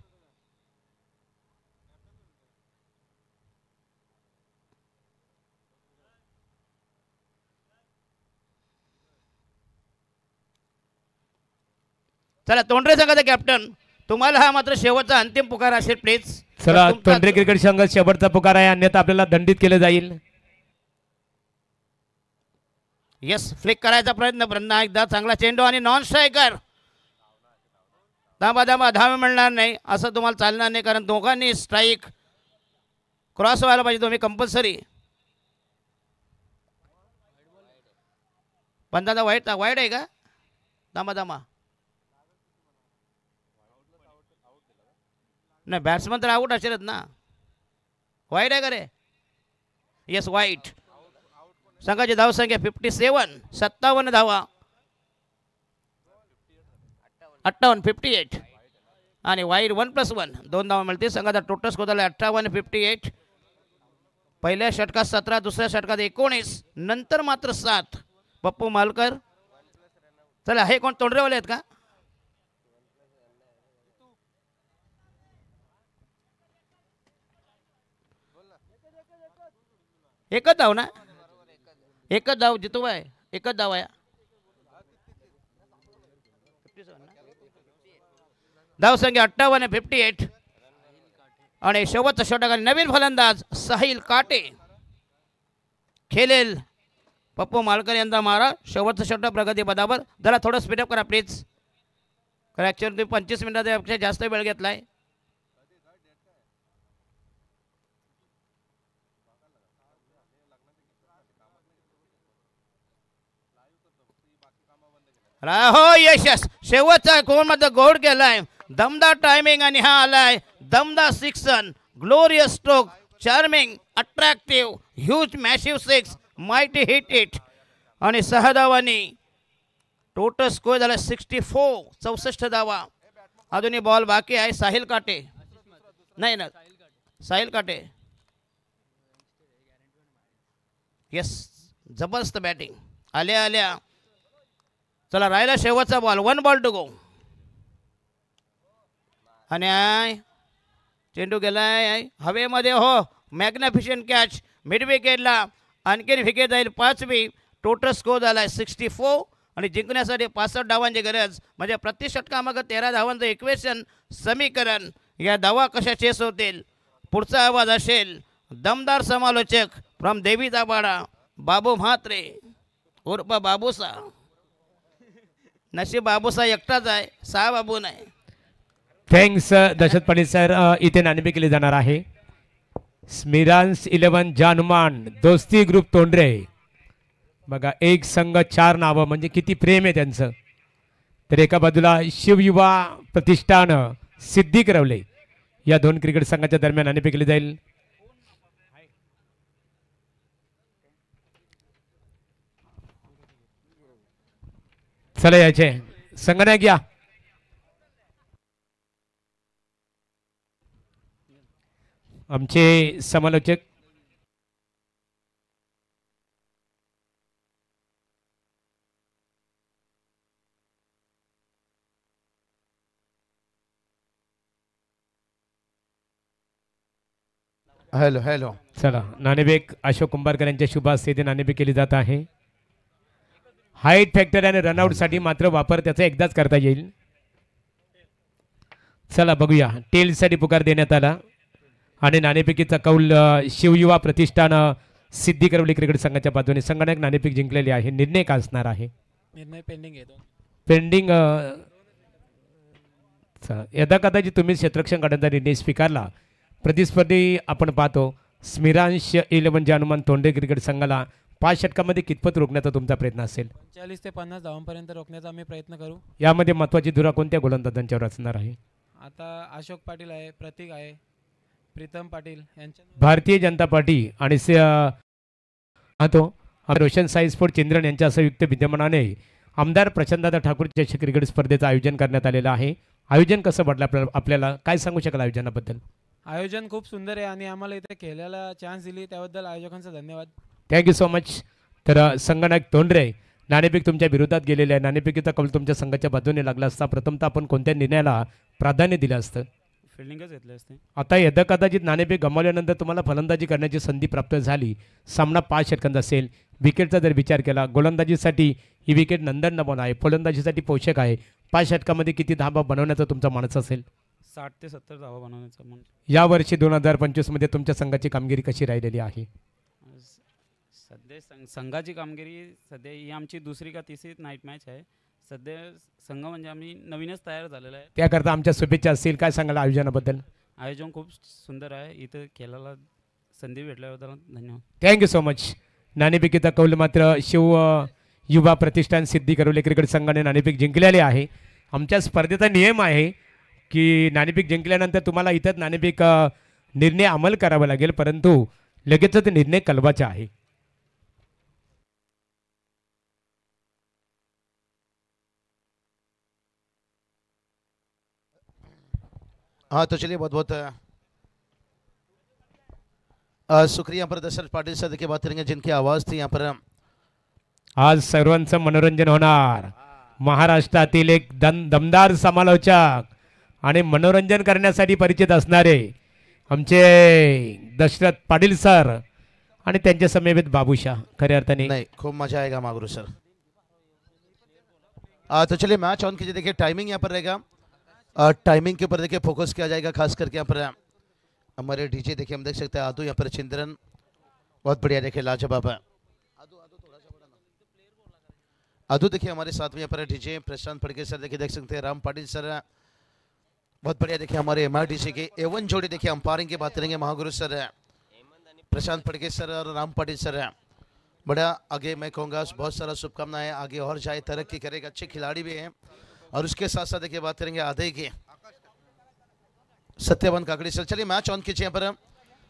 चला तोंडरे संघाचा कॅप्टन, तुम्हाला हा मात्र शेवटचा अंतिम पुकार असेल प्लीज.
चला तोंडरे क्रिकेट संघ शेवटचा पुकार आहे, अन्यथा आपल्याला दंडित केलं जाईल.
यस, फ्लिक करायचा प्रयत्न, पुन्हा एकदा चांगला चेंडू आणि नॉन स्ट्रायकर. धावा धावे मिळणार नाही, असं तुम्हाला चालणार नाही, कारण दोघांनी स्ट्राईक क्रॉस व्हायला पाहिजे तुम्ही कंपल्सरी. पंधाचा वाईट आहे का? धामा नाही, बॅट्समन तर आऊट असेलच ना. वाईट आहे का रे? Yes white. संघाची धावसंख्या 57, 57 धावा, 58, 58 आणि वाईट 1+1 2 धावा मिळते. संघाचा टोटल स्कोर झाला 58, 58. पहिल्या षटकात 17, दुसऱ्या षटकात 19, नंतर मात्र 7. पप्पू मालकर. चला हे कोण तोंडरेवाले आहेत का? एकच धाव ना, एकच धाव जितू आहे, एकच धाव आहे. धाव संख्या 58, 58 आणि शेवटचा षटक नवीन फलंदाज साहिल काटे खेळेल. पप्पू मालकर यांचा मारा. शेवटचा षटक प्रगती पदावर. जरा थोडं स्पीडअप करा प्लीज, कारण ॲक्च्युअली 25 मिनिटापेक्षा जास्त वेळ घेतला आहे. राहो यशस शेवटचा कोणमध्ये गोड केलाय, दमदार टायमिंग आणि हा आलाय दमदार सिक्सन, glorious stroke, charming, attractive, huge massive 6, mighty hit it आणि 6 धावांनी टोटल स्कोर झाला 64, 64 धावा. अजूनही बॉल बाकी आहे. साहिल काटे नाही ना, साहिल काटे. यस, जबरदस्त बॅटिंग आल्या. चला राहिला शेवटचा बॉल, 1 बॉल टू गो आणि चेंडू गेलाय हवेमध्ये. हो, मॅग्निफिशियंट कॅच मिड विकेटला. आणखीन विकेट जाईल 5वी. टोटल स्कोर झाला 64 आणि जिंकण्यासाठी 65 धावांची गरज, म्हणजे प्रति षटकामागं 13 धावांचं इक्वेशन समीकरण. या धावा कशा चेस होतील पुढचा आवाज असेल दमदार समालोचक फ्रॉम देवी दाबाडा बाबू म्हात्रे उर्फ बाबूसा. नशीब बाबूसा एकटाच आहे, 6 बाबू नाही.
थँक्स दशरथ पंडित सर. इथे नाणेफेक केली जाणार आहे. स्मिरान्स 11 जानुमान दोस्ती ग्रुप तोंडरे. बघा, एक संघ 4 नावं, म्हणजे किती प्रेम आहे त्यांचं. तर एका बाजूला शिवयुवा प्रतिष्ठान सिद्धी करवले या दोन क्रिकेट संघाच्या दरम्यान नाणेफेक केली जाईल. चला याचे संगणक या. आमचे समालोचक
हॅलो हॅलो.
चला नाणेफेक अशोक कुंभारकर यांच्या शुभ हस्ते इथे नाणेफेक केली जात आहे. हाईट फॅक्टर आणि रनआउट साठी मात्र वापर त्याचा एकदाच करता येईल. चला बघूया. टेल साठी पुकार देण्यात आला आणि नाणेफेकीचा कौल शिवयुवा प्रतिष्ठान सिद्धी करवली क्रिकेट संघाच्या बाजूने. संगणक नाणेफेक जिंकलेली आहे. निर्णय का असणार आहे?
निर्णय पेंडिंग आहे.
पेंडिंग. यदा कदाचित तुम्ही क्षेत्ररक्षण करण्याचा निर्णय स्वीकारला. प्रतिस्पर्धी आपण पाहतो स्मिरांश 11 जे हनुमान तोंडे क्रिकेट संघाला 5 षटकामध्ये कितपत रोखण्याचा तुमचा प्रयत्न असेल?
45 ते 50 धावांपर्यंत रोखण्याचा आम्ही प्रयत्न करू.
यामध्ये महत्त्वाची धुरा कोणत्या गोलंदाजांच्यावर असणार आहे?
आता अशोक पाटील आहे, प्रतीक आहे, प्रीतम पाटील यांच्या.
भारतीय जनता पार्टी आणि रोशन साई स्पोर्ट चिंद्रन यांच्या संयुक्त विद्यमानाने आमदार प्रशांतदादा ठाकूर चषक क्रिकेट स्पर्धेचं आयोजन करण्यात आलेलं आहे. आयोजन कसं वाटलं आपल्याला? काय सांगू शकाल आयोजनाबद्दल?
आयोजन खूप सुंदर आहे आणि आम्हाला इथे खेळायला चान्स दिली त्याबद्दल आयोजकांचा धन्यवाद.
Thank you so much. तर संगणक तोंडरे नाणेफेक तुमच्या विरोधात गेलेले आहे. नाणेफेकीचा कौल तुमच्या संघाच्या बाजूने लागला असता प्रथमतः आपण कोणत्या निर्णयाला प्राधान्य दिलं असतं?
फिल्डिंगच घेतले असते.
आता यदा कदाचित नाणेफेक गमावल्यानंतर तुम्हाला फलंदाजी करण्याची संधी प्राप्त झाली. सामना 5 षटकांचा असेल. विकेटचा जर विचार केला गोलंदाजीसाठी ही विकेट नंदन नमन आहे, फलंदाजीसाठी पोषक आहे. 5 षटकामध्ये किती धावा बनवण्याचा तुमचा मानस असेल?
60 ते 70 धावा बनवण्याचा मन.
यावर्षी 2025 मध्ये तुमच्या संघाची कामगिरी कशी राहिलेली आहे?
सध्या संघाची कामगिरी सध्या ही आमची दुसरी का तिसरी नाईट मॅच आहे. सध्या संघ म्हणजे आम्ही नवीनच तयार झालेला आहे.
त्याकरता आमच्या शुभेच्छा असतील. काय सांगाल आयोजनाबद्दल?
आयोजन खूप सुंदर आहे. इथं खेळायला संधी भेटल्याबद्दल धन्यवाद.
Thank you so much. नाणेफेकीचा कौल मात्र युवा प्रतिष्ठान सिद्धी करवले क्रिकेट संघाने नाणेफेक जिंकलेले आहे. आमच्या स्पर्धेचा नियम आहे की नाणेफेक जिंकल्यानंतर तुम्हाला इथंच नाणेफेक निर्णय अंमल करावा लागेल, परंतु लगेचच निर्णय कलवाचा आहे.
हाँ तो चलिए बहुत बहुत शुक्रिया पर दशरथ पाटिल सर की बात करेंगे जिनकी आवाज़ थी यहाँ पर.
आज सर्वांचं मनोरंजन होणार. महाराष्ट्रातील एक दमदार समालोचक आणि मनोरंजन करण्यासाठी परिचित असणारे आमचे दशरथ पाटील सर आणि त्यांच्या समवेत बाबूशा. खऱ्या अर्थाने
नहीं खूब मजा आएगा मागुरु सर. तो चलिए मैच ऑन कीजिए. देखिए टाइमिंग यहाँ पर रहेगा. टाइमिंग के ऊपर देखिए फोकस किया जाएगा खास करके यहाँ पर हमारे डीजे देखिए हम देख सकते हैं आदू यहाँ पर चिंद्रन बहुत बढ़िया देखिए लाजवाब है. आदू देखिए हमारे साथ में यहाँ पर डीजे प्रशांत फड़के सर देखिए देख सकते हैं राम पाटिल सर बहुत बढ़िया देखिए हमारे MRDC के एवन जोड़ी देखिए अंपायरिंग की बात करेंगे महागुरु सर प्रशांत फड़के सर और राम पाटिल सर. बड़ा आगे मैं कहूँगा बहुत सारा शुभकामनाएं आगे और जाए तरक्की करेगा. अच्छे खिलाड़ी भी हैं और उसके साथ साथ देखिए बात करेंगे आधे की सत्यवान काकड़ी सर. चलिए मैच ऑन कीजिए यहाँ पर.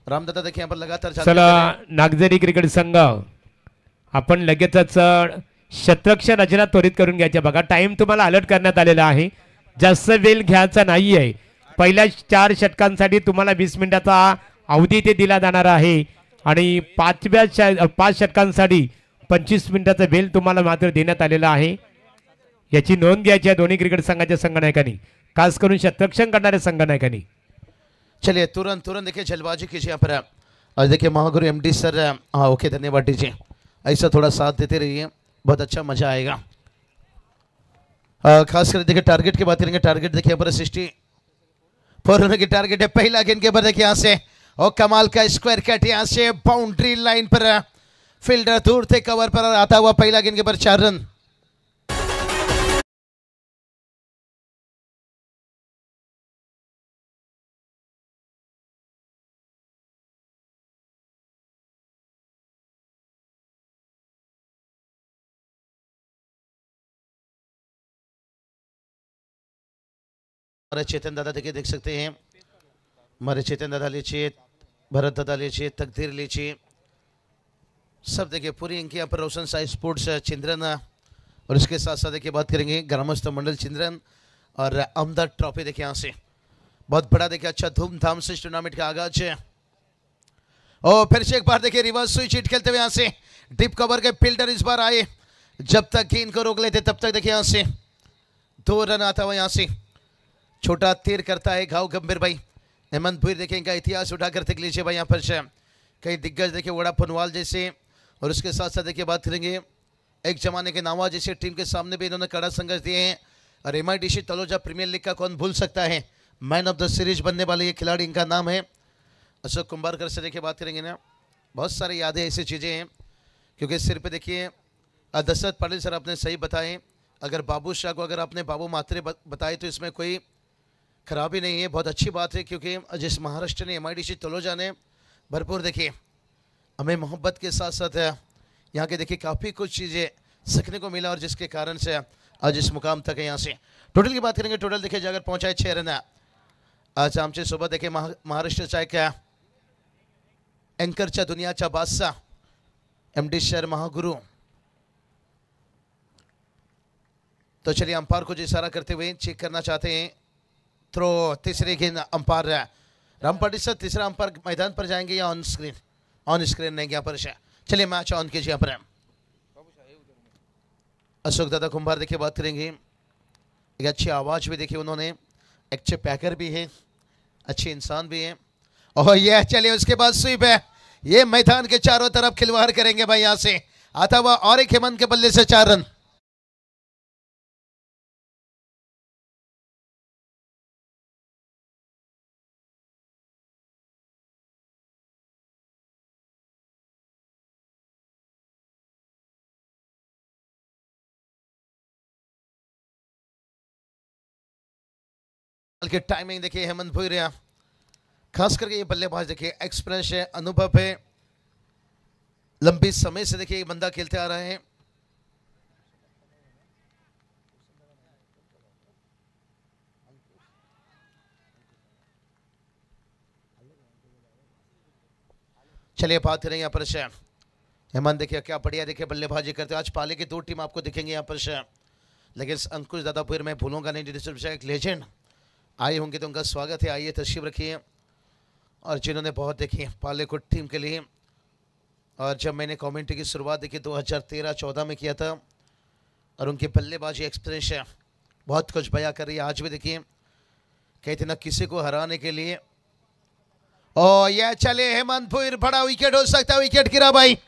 रामदादा देखिए यहाँ पर लगातार
चला नागझरी क्रिकेट संघ आपण लगेचच क्षेत्ररक्षण रचना त्वरित करून घ्यायच्या. बघा टाइम तुम्हाला अलर्ट करण्यात आलेला आहे. जास्त वेळ घ्यायचा नाही आहे. पहिल्या 4 षटकांसाठी तुम्हाला 20 मिनिटाचा अवधी ते दिला जाणार आहे आणि 5 षटकांसाठी 25 मिनिटाचा वेळ तुम्हाला मात्र देण्यात आलेला आहे. याची नोंद घ्यायची आहे दोन्ही क्रिकेट संघाच्या संघनायकांनी, खास करून क्षेत्ररक्षण करणाऱ्या संघनायकांनी.
चलिए तुरंत तुरंत देखिए जल्दबाजी कीजिए यहाँ पर. और देखिए महागुरु MD सर हाँ ओके धन्यवाद दीजिए. ऐसा थोड़ा साथ देते रहिए बहुत अच्छा मजा आएगा. खास कर देखिए टारगेट की बात करेंगे. टारगेट देखिए यहाँ पर 64 रन की टारगेट है. पहला गेंद के ऊपर देखिए यहाँ से और कमाल का स्क्वायर कट यहाँ से बाउंड्री लाइन पर फील्डर दूर थे कवर पर आता हुआ. पहला गेंद के ऊपर 4 रन. हमारे चेतन दादा देखिए देख सकते हैं, हमारे चेतन दादा लीजिए, भरत दादा लीजिए, तकदीर लीजिए, सब देखिए पूरी इनके यहाँ पर रोशन साई स्पोर्ट्स चिंद्रन, और इसके साथ साथ देखिए बात करेंगे ग्रामस्थ मंडल चिंद्रन और अहमदाबाद ट्रॉफी देखिए यहाँ से बहुत बड़ा देखिए अच्छा धूमधाम से इस टूर्नामेंट का आगाज है। और फिर से एक बार देखिए रिवर्स स्विच हिट खेलते हुए यहाँ से डीप कवर के फील्डर इस बार आए, जब तक गेंद को रोक लेते तब तक देखिए यहाँ से 2 रन आता हुआ यहाँ से छोटा तीर करता है घाव गंभीर भाई हेमंत भुईर देखिए इनका इतिहास उठा कर देख लीजिए भाई यहाँ पर से कई दिग्गज देखिए वड़ा फनवाल जैसे, और उसके साथ साथ देखिए बात करेंगे एक जमाने के नावा जैसे टीम के सामने भी इन्होंने कड़ा संघर्ष दिए हैं। और MIDC तलोजा प्रीमियर लीग का कौन भूल सकता है, मैन ऑफ द सीरीज बनने वाले ये खिलाड़ी इनका नाम है अशोक कुंभारकर से देखिए बात करेंगे ना, बहुत सारी यादें ऐसी चीज़ें हैं क्योंकि सिर पे देखिए दशरथ पाटिल सर आपने सही बताए, अगर बाबू शाह को अगर आपने बाबू मात्रे बताए तो इसमें कोई खराबी नहीं है, बहुत अच्छी बात है क्योंकि जिस महाराष्ट्र ने MIDC तलोजा ने भरपूर देखिए हमें मोहब्बत के साथ साथ यहाँ के देखिए काफ़ी कुछ चीज़ें सीखने को मिला और जिसके कारण से आज इस मुकाम तक है। यहाँ से टोटल की बात करेंगे, टोटल देखिए जाकर पहुँचा है 6 रन आज आमचे सोबत देखिए महाराष्ट्राचा एक एंकरच्या दुनियाचा बादशाह MD शहर महागुरु। तो चलिए अंपायर को जो इशारा करते हुए चेक करना चाहते हैं, थ्रो तीसरी गेंद अंपायर राम पाटिल सर तीसरा अंपायर मैदान पर जाएंगे या ऑन स्क्रीन? ऑन स्क्रीन नहीं यहाँ पर। चलिए मैच ऑन कीजिए यहाँ पर। अशोक दादा कुंभार देखिए बात करेंगे, एक अच्छी आवाज़ भी देखिए उन्होंने, अच्छे पैकर भी हैं, अच्छे इंसान भी हैं। और ये चलिए उसके बाद स्वीप है, ये मैदान के चारों तरफ खिलवाड़ करेंगे भाई यहाँ से आता हुआ और एक हेमंत के बल्ले से 4 रन। की टाइमिंग देखिए हेमंत भुईर, खास करके ये बल्लेबाज देखिए एक्सपीरियंस है, अनुभव है, लंबी समय से देखिए बंदा खेलते आ रहे हैं। चलिए बात करेंगे यहाँ पर से हेमंत देखिए क्या बढ़िया देखिए बल्लेबाजी करते हैं। आज पाले की 2 टीम आपको दिखेंगे यहाँ पर से, लेकिन अंकुश दादा भुईर मैं भूलूंगा नहीं, एक लेजेंड आए होंगे तो उनका स्वागत है, आइए तशरीफ रखिए। और जिन्होंने बहुत देखी पाले को टीम के लिए, और जब मैंने कमेंट्री की शुरुआत देखी 2013-14 में किया था, और उनकी बल्लेबाजी एक्सपीरियंस है बहुत कुछ बयां कर रही है। आज भी देखिए कहते ना किसी को हराने के लिए, और यह चले हेमंत भुईर बड़ा विकेट हो सकता है, विकेट गिरा भाई।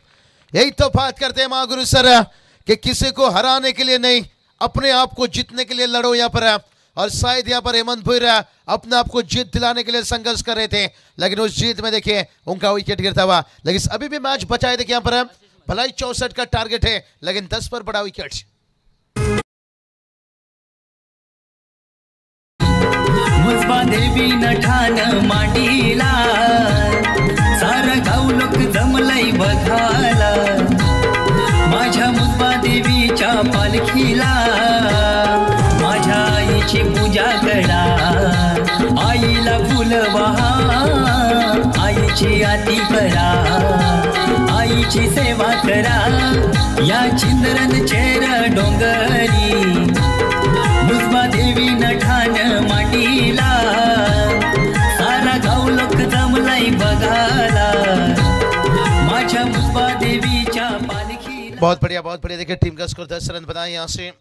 यही तो बात करते हैं महागुरु सर कि किसी को हराने के लिए नहीं, अपने आप को जीतने के लिए लड़ो यहाँ पर। और शायद यहाँ पर हेमंत भुईर अपने आप को जीत दिलाने के लिए संघर्ष कर रहे थे, लेकिन उस जीत में देखिए उनका विकेट गिरता हुआ। लेकिन अभी भी मैच बचा है देखिए यहाँ पर, भलाई 64 का टारगेट है लेकिन 10 पर बड़ा विकेट।
मुजबा देवी नठान मांडीला सारा गाव लोक जमलय बघाला, माझ्या मुजबा देवीच्या पालखीला माझ्या आईची पूजा करा, आईला फुल वाहा, आईची आरती करा, आईची सेवा करा, या चिंद्रन चेर डोंगरी मुजबा देवी नठान मांडीला सारा गाव लोक जमलय बघाला, माझ्या मुजबा देवीच्या पालखीला।
बहुत बढ़िया देखिए टीम का स्कोर 10 रन बनाए यहाँ से,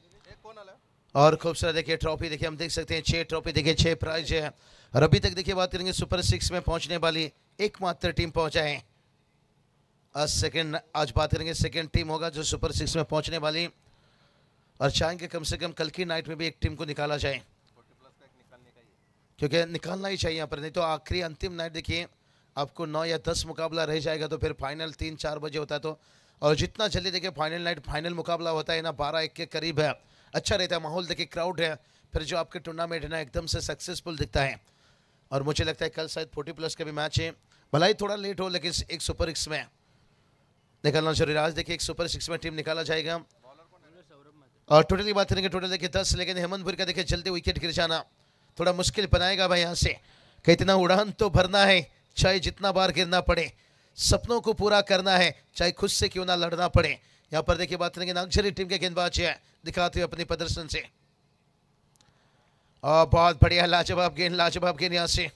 और खूबसूरत देखिए ट्रॉफी देखिए हम देख सकते हैं 6 ट्रॉफी देखिए 6 प्राइज है। और अभी तक देखिए बात करेंगे सुपर 6 में पहुंचने वाली एकमात्र टीम पहुंचा है आज बात करेंगे सेकंड टीम होगा जो सुपर 6 में पहुंचने वाली, और चाहेंगे कम से कम कल की नाइट में भी एक टीम को निकाला जाए, क्योंकि निकालना ही चाहिए यहाँ पर, नहीं तो आखिरी अंतिम नाइट देखिए आपको 9 या 10 मुकाबला रह जाएगा तो फिर फाइनल 3-4 बजे होता है। तो और जितना जल्दी देखिए फाइनल नाइट फाइनल मुकाबला होता है ना 12-1 के करीब है, अच्छा रहता है माहौल देखिए, क्राउड है, फिर जो आपके टूर्नामेंट है ना एकदम से सक्सेसफुल दिखता है। और मुझे लगता है कल शायद 40+ का भी मैच है, भला ही थोड़ा लेट हो लेकिन एक सुपर 6 में निकलना जरूरी। आज देखिए एक सुपर 6 में टीम निकाला जाएगा। और टोटल की बात करेंगे, टोटल देखिए 10, लेकिन हेमंत भुईर का देखिए जल्दी विकेट गिर जाना थोड़ा मुश्किल बनाएगा भाई यहाँ से। कितना उड़ान तो भरना है, चाहे जितना बार गिरना पड़े, सपनों को पूरा करना है, चाहे खुद से क्यों ना लड़ना पड़े। यहाँ पर देखिए बात करेंगे नागझरी टीम के गेंदबाज है, दिखाते हुए अपने प्रदर्शन से। और बहुत बढ़िया लाजवाब गेंद यहाँ से।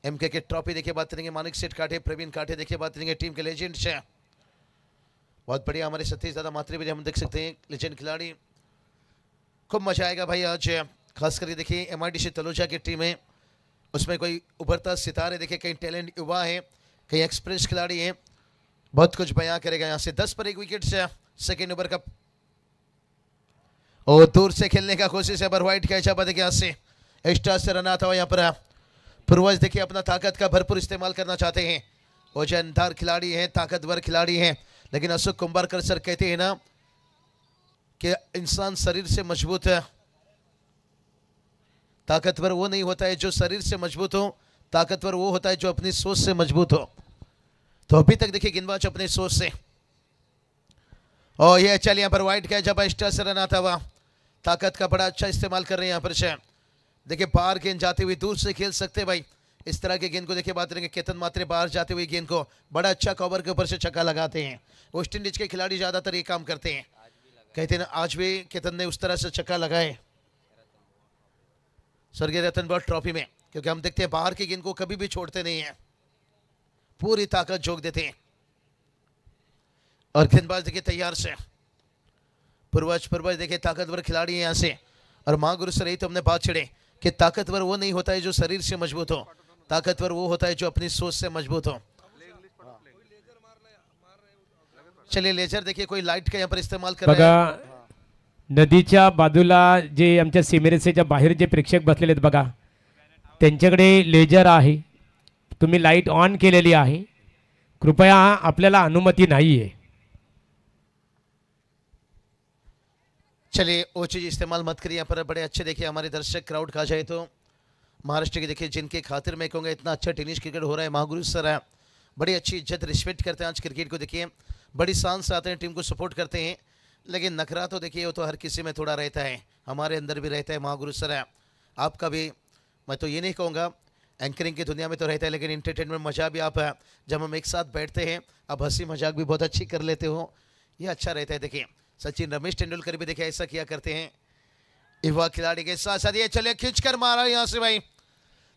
एमके के ट्रॉफी देखिए बात करेंगे मानिक सेठ काठे, प्रवीण काठे देखिए बात करेंगे टीम के लेजेंड है। बहुत बढ़िया हमारे सतीश दादा मात्रे भी हम देख सकते हैं, लेजेंड खिलाड़ी। खूब मजा आएगा भाई आज, खास करके देखिए MIDC तलोजा की टीम है, उसमें कोई उभरता सितारे देखिए, कई टैलेंट युवा है, कई एक्सपीरियंस खिलाड़ी हैं, बहुत कुछ बयां करेगा यहाँ से। 10 पर 1 विकेट से सेकेंड ओवर का, और दूर से खेलने का कोशिश है पर वाइट कैच देखिए यहाँ से एक्स्ट्रा से रन आता हुआ। यहाँ पर पूर्वज देखिए अपना ताकत का भरपूर इस्तेमाल करना चाहते हैं, वजनदार खिलाड़ी हैं, ताकतवर खिलाड़ी हैं, लेकिन अशोक कुंभारकर सर कहते हैं ना कि इंसान शरीर से मजबूत है, ताकतवर वो नहीं होता है जो शरीर से मजबूत हो, ताकतवर वो होता है जो अपनी सोच से मजबूत हो। तो अभी तक देखिए गेंदबाज अपनी सोच से, और ये चल यहाँ पर वाइट कैच, जब एक्स्ट्रा से रन आता हुआ, ताकत का बड़ा अच्छा इस्तेमाल कर रहे हैं यहाँ पर से। देखिए बाहर गेंद जाते हुए दूर से खेल सकते भाई, इस तरह के गेंद को देखिए बात करेंगे केतन मात्रे बाहर जाते हुए गेंद को बड़ा अच्छा कवर के ऊपर से छक्का लगाते हैं। वेस्ट इंडीज के खिलाड़ी ज्यादातर ये काम करते हैं, कहते हैं ना आज भी केतन ने उस तरह से छक्का लगाए स्वर्गीय रतन बोर्ड ट्रॉफी में, क्योंकि हम देखते हैं बाहर की गेंद को कभी भी छोड़ते नहीं है, पूरी ताकत झोंक देते हैं। और गेंदबाज देखिए तैयार से, पूर्वज देखिए ताकतवर खिलाड़ी है यहाँ से। और महागुरु से रही तो हमने बात छिड़े कि ताकतवर वो नहीं होता है जो शरीर से मजबूत हो, ताकतवर वो होता है जो अपनी सोच से मजबूत हो। चलिए लेजर देखिए कोई लाईट का यहाँ पर इस्तेमाल कर रहा है।
बघा नदीच्या बाजूला जे आमच्या सीमेरेषेच्या बाहेर जे प्रेक्षक बसलेले आहेत बघा, त्यांच्याकडे लेजर आहे, तुम्ही लाईट ऑन केलेली आहे, कृपया आपल्याला अनुमती नाही आहे।
चलिए वो चीज इस्तेमाल मत करिए यहाँ पर। बड़े अच्छे देखिए हमारे दर्शक क्राउड कहा जाए तो महाराष्ट्र के देखिए जिनके खातिर मैं कहूँगा इतना अच्छा टेनिस क्रिकेट हो रहा है, महागुरु सर है, बड़ी अच्छी इज्जत रिस्पेक्ट करते हैं आज क्रिकेट को, देखिए बड़ी शान से आते हैं, टीम को सपोर्ट करते हैं, लेकिन नखरा तो देखिए वो तो हर किसी में थोड़ा रहता है, हमारे अंदर भी रहता है। महागुरु सर है आपका भी, मैं तो ये नहीं कहूँगा एंकरिंग की दुनिया में तो रहता है, लेकिन इंटरटेनमेंट मजा भी आप जब हम एक साथ बैठते हैं आप हंसी मजाक भी बहुत अच्छी कर लेते हो, ये अच्छा रहता है। देखिए सचिन रमेश तेंदुलकर भी देखिए ऐसा किया करते हैं युवा खिलाड़ी के साथ साथ। ये चले खींच कर मारा यहाँ से भाई,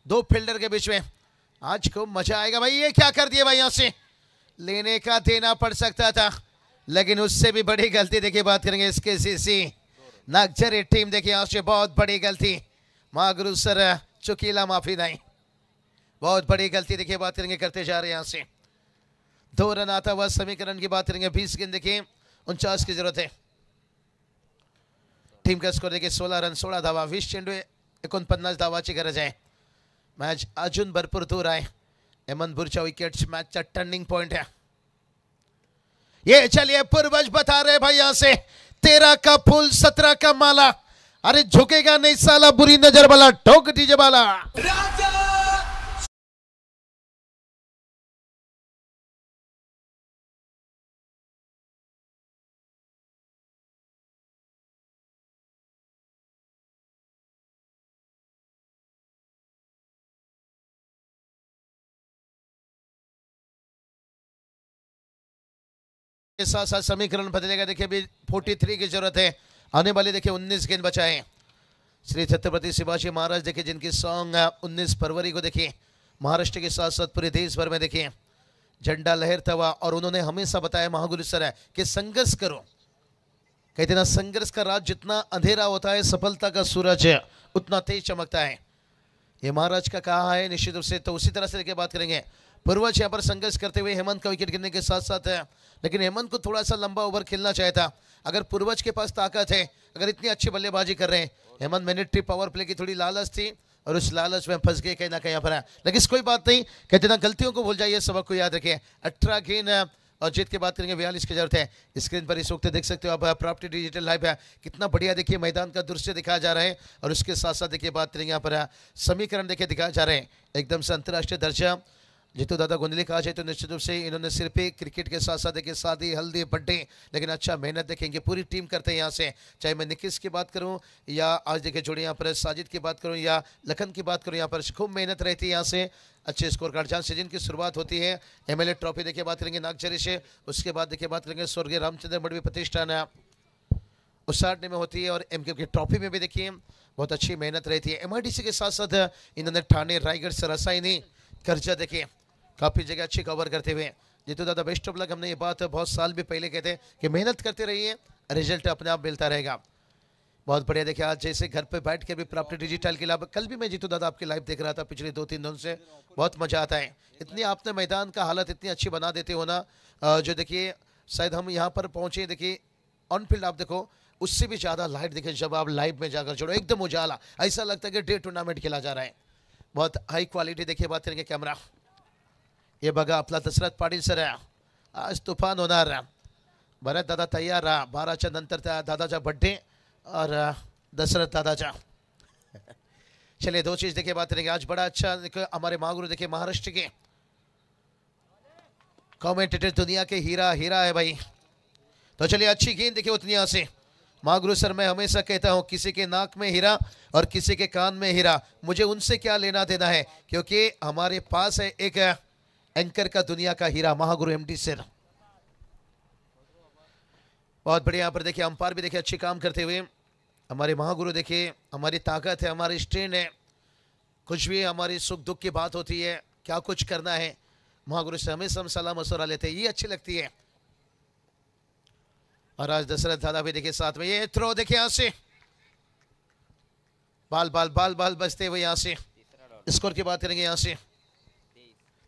2 फील्डर के बीच में, आज खूब मजा आएगा भाई। ये क्या कर दिए भाई, यहाँ से लेने का देना पड़ सकता था, लेकिन उससे भी बड़ी गलती देखिए बात करेंगे इसके सीसी नागझरी टीम, देखिए यहाँ से बहुत बड़ी गलती, महागुरु सर चुकीला माफी नहीं, बहुत बड़ी गलती देखिए बात करेंगे करते जा रहे हैं। यहाँ से 2 रन आता हुआ समीकरण की बात करेंगे, 20 गेंद देखिए 49 की जरूरत है। टीम का स्कोर देखिए 16 रन 16 धावा, 20 चेंडू 49 धावाची गरज आहे। मॅच अजून भरपूर दूर आहे, हेमंतपूरच्या विकेट्स मैच टर्निंग पॉइंट है। ये चलिए पूर्वज बता रहे भाई यहाँ से 13 का फूल 17 का माला, अरे झुकेगा नहीं साला, बुरी नजर वाला ठोक दीजिए बाला। के साथ साथ समीकरण बदलेगा, देखिए अभी 43 की जरूरत है, आने वाले देखिए 19 गेंद बचाए। श्री छत्रपति शिवाजी महाराज देखिए जिनकी सॉन्ग 19 फरवरी को देखिए महाराष्ट्र के साथ साथ पूरे देश भर में देखिए झंडा लहरता हुआ, और उन्होंने हमेशा बताया महागुरु सर है कि संघर्ष करो, कहते ना संघर्ष का राज जितना अंधेरा होता है सफलता का सूरज उतना तेज चमकता है, ये महाराज का कहा है निश्चित रूप से। तो उसी तरह से देखिए बात करेंगे पूर्वज यहाँ पर संघर्ष करते हुए हेमंत का विकेट गिरने के साथ साथ है, लेकिन हेमंत को थोड़ा सा लंबा ओवर खेलना चाहिए था। अगर पूर्वज के पास ताकत है, अगर इतनी अच्छी बल्लेबाजी कर रहे हैं, हेमंत मिलिट्री पावर प्ले की थोड़ी लालच थी और उस लालच में फंस गए कहीं ना कहीं पर, लेकिन कोई बात नहीं, कहते ना गलतियों को भूल जाइए, सबक को याद रखिए। 18 गेंद और जीत की बात करेंगे 42 की जरूरत है। स्क्रीन पर इस वक्त देख सकते हो आप प्रॉपर्टी डिजिटल लाइव है, कितना बढ़िया देखिए मैदान का दृश्य दिखाया जा रहा है, और उसके साथ साथ देखिए बात करेंगे यहाँ पर समीकरण देखिए दिखाया जा रहे हैं, एकदम से अंतर्राष्ट्रीय दर्जा जीतू दादा गोंदली कहा जाए तो निश्चित रूप से इन्होंने सिर्फ एक क्रिकेट के साथ साथ देखिए शादी हल्दी बर्थडे लेकिन अच्छा मेहनत देखेंगे पूरी टीम करते हैं यहाँ से, चाहे मैं निकिस की बात करूँ या आज देखिए जोड़ी यहाँ पर साजिद की बात करूँ या लखन की बात करूँ, यहाँ पर खूब मेहनत रहती है यहाँ से अच्छे स्कोर कार्ड। जहाँ सीजन की शुरुआत होती है एमएलए ट्रॉफी देखिए बात करेंगे नागचरी से, उसके बाद देखिए बात करेंगे स्वर्गीय रामचंद्र मडवी प्रतिष्ठान उसाटने में होती है और एमके की ट्रॉफी में भी देखिए बहुत अच्छी मेहनत रहती है। एमआईडीसी के साथ साथ इन्होंने ठाणे रायगढ़ सरसाईनी कर्जा देखिए काफ़ी जगह अच्छी कवर करते हुए। जीतू दादा बेस्ट ऑफ लक, हमने ये बात बहुत साल भी पहले कहते कि मेहनत करते रहिए रिजल्ट अपने आप मिलता रहेगा। बहुत बढ़िया देखिए आज जैसे घर पे बैठ के भी प्राप्त डिजिटल के लाभ, कल भी मैं जीतू दादा आपके लाइव देख रहा था पिछले 2-3 दिनों से, बहुत मजा आता है। इतनी आपने मैदान का हालत इतनी अच्छी बना देते हो ना, जो देखिए शायद हम यहाँ पर पहुँचे देखिए ऑन फील्ड आप देखो उससे भी ज़्यादा लाइट देखिए जब आप लाइव में जाकर जोड़ो एकदम उजाला, ऐसा लगता है कि डे टूर्नामेंट खेला जा रहा है। बहुत हाई क्वालिटी देखिए बात करेंगे कैमरा, ये बघा आपला दशरथ पाटील सर आहे, आज तुफान होणार। भरत दादा तयार रहा, 12च्या नंतर त्या दादाचा बर्थडे और दशरथ दादाचा। चलिए दो चीज देखिए बात करेंगे, आज बड़ा अच्छा देखिए हमारे महागुरु देखिए महाराष्ट्र के कमेंटेटर दुनिया के हीरा हीरा है भाई। तो चलिए अच्छी गेंद देखिए उतनी यहाँ से महागुरु सर, मैं हमेशा कहता हूँ किसी के नाक में हीरा और किसी के कान में हीरा, मुझे उनसे क्या लेना देना है, क्योंकि हमारे पास है एक एंकर का दुनिया का हीरा महागुरु एमडी सर। बहुत बढ़िया यहाँ पर देखिए अंपायर भी देखिए अच्छी काम करते हुए। हमारे महागुरु देखिए हमारी ताकत है, हमारी स्ट्रेन है, कुछ भी हमारी सुख दुख की बात होती है, क्या कुछ करना है, महागुरु से हमेशा हम सलाह मशवरा लेते हैं, ये अच्छी लगती है। और आज दशरथ दादा भी देखिए साथ में, ये थ्रो देखिए यहाँ से बाल बाल बाल बाल बजते हुए यहाँ से स्कोर की बात करेंगे, यहाँ से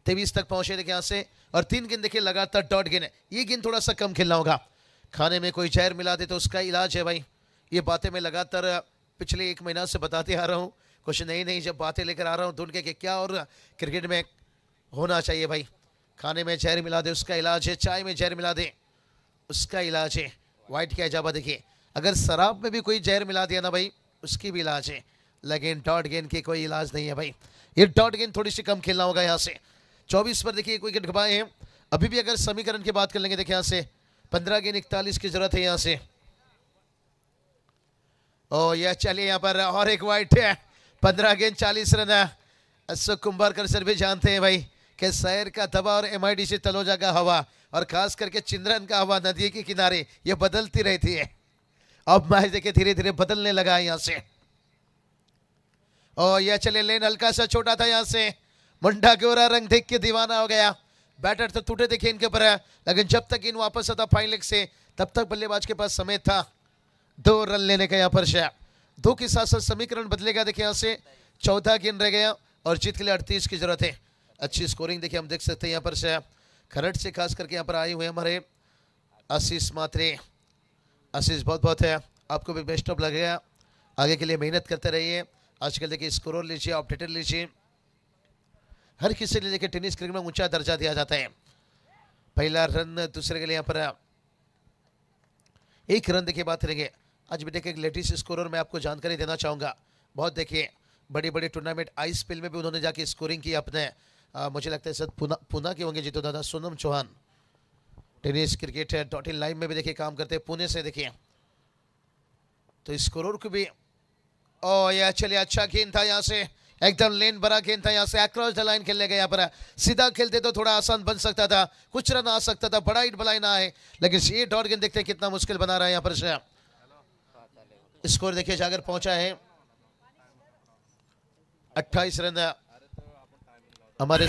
23 तक पहुंचे देखिए यहाँ से, और 3 गेंद देखिए लगातार डॉट गेंद है। ये गेंद थोड़ा सा कम खेलना होगा, खाने में कोई जहर मिला दे तो उसका इलाज है भाई। ये बातें मैं लगातार पिछले 1 महीना से बताते आ रहा हूँ, कुछ नई नई जब बातें लेकर आ रहा हूँ ढूंढ के कि क्या और क्रिकेट में होना चाहिए भाई। खाने में जहर मिला दे उसका इलाज है, चाय में जहर मिला दे उसका इलाज है। वाइट क्या जवाब देखिए, अगर शराब में भी कोई जहर मिला दिया ना भाई उसकी भी इलाज है, लेकिन डॉट गेंद की कोई इलाज नहीं है भाई। ये डॉट गेंद थोड़ी सी कम खेलना होगा यहाँ से। 24 पर देखिए एक विकेट घुमाए हैं। अभी भी अगर समीकरण की बात कर लेंगे देखिए यहाँ से 15 गेंद 41 की जरूरत है यहाँ से। ओ यह चलिए यहाँ पर और एक वाइट है, 15 गेंद 40 रन। अशोक कुंभारकर सर भी जानते हैं भाई कि शहर का दबा और एमआईडीसी तलोजा का हवा और खास करके चिंद्रन का हवा नदी के किनारे ये बदलती रहती है। अब मैच देखिए धीरे धीरे बदलने लगा है यहाँ से। और यह चले लेन हल्का सा छोटा था यहाँ से, मुंडा गोरा रंग देख के दीवाना हो गया। बैटर तो टूटे देखिए इनके ऊपर है, लेकिन जब तक इन वापस आता फाइन लेग से तब तक बल्लेबाज के पास समय था 2 रन लेने का। यहाँ पर शायद 2 के साथ साथ समीकरण बदलेगा देखिए यहाँ से 14 गेंद रह गया और जीत के लिए 38 की जरूरत है। अच्छी स्कोरिंग देखिए हम देख सकते हैं यहाँ पर शायद खरड़ से खास करके यहाँ पर आए हुए हमारे आशीष मात्रे। आशीष बहुत बहुत है, आपको भी बेस्ट ऑफ लगेगा, आगे के लिए मेहनत करते रहिए। आजकल देखिए स्कोर लीजिए, अपडेटर लीजिए, हर किसी के लिए टेनिस क्रिकेट में ऊंचा दर्जा दिया जाता है। पहला रन दूसरे के लिए यहाँ पर 1 रन देखिए बात करेंगे। आज भी देखिए एक लेटेस्ट स्कोरर मैं आपको जानकारी देना चाहूँगा, बहुत देखिए बड़ी बड़ी टूर्नामेंट आईएसपीएल में भी उन्होंने जाके स्कोरिंग की अपने। मुझे लगता है सर पुणे के होंगे जीतो दादा, Sonam Chauhan tennis cricket .in live में भी देखिए काम करते हैं पुणे से देखिए। तो स्कोरर को भी ओ यह चलिए अच्छा गेंद था यहाँ से, एकदम लेन भरा गेंद था यहाँ से, अक्रॉस द लाइन खेलने गए। यहाँ पर सीधा खेलते तो थोड़ा आसान बन सकता था, कुछ रन आ सकता था, बड़ा हिट बलाई ना है, लेकिन ये डॉट गेंद देखते हैं कितना मुश्किल बना रहा है यहाँ पर से। स्कोर देखिए जाकर पहुंचा है 28 रन हमारे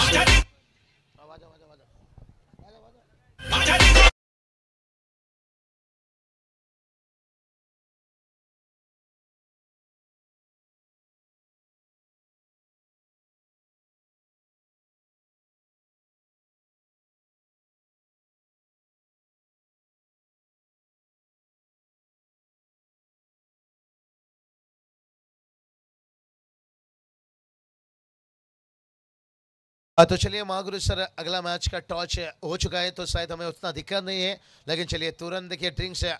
तो चलिए महागुरु सर अगला मैच का टॉस हो चुका है तो शायद हमें उतना दिक्कत नहीं है, लेकिन चलिए तुरंत देखिए ड्रिंक्स है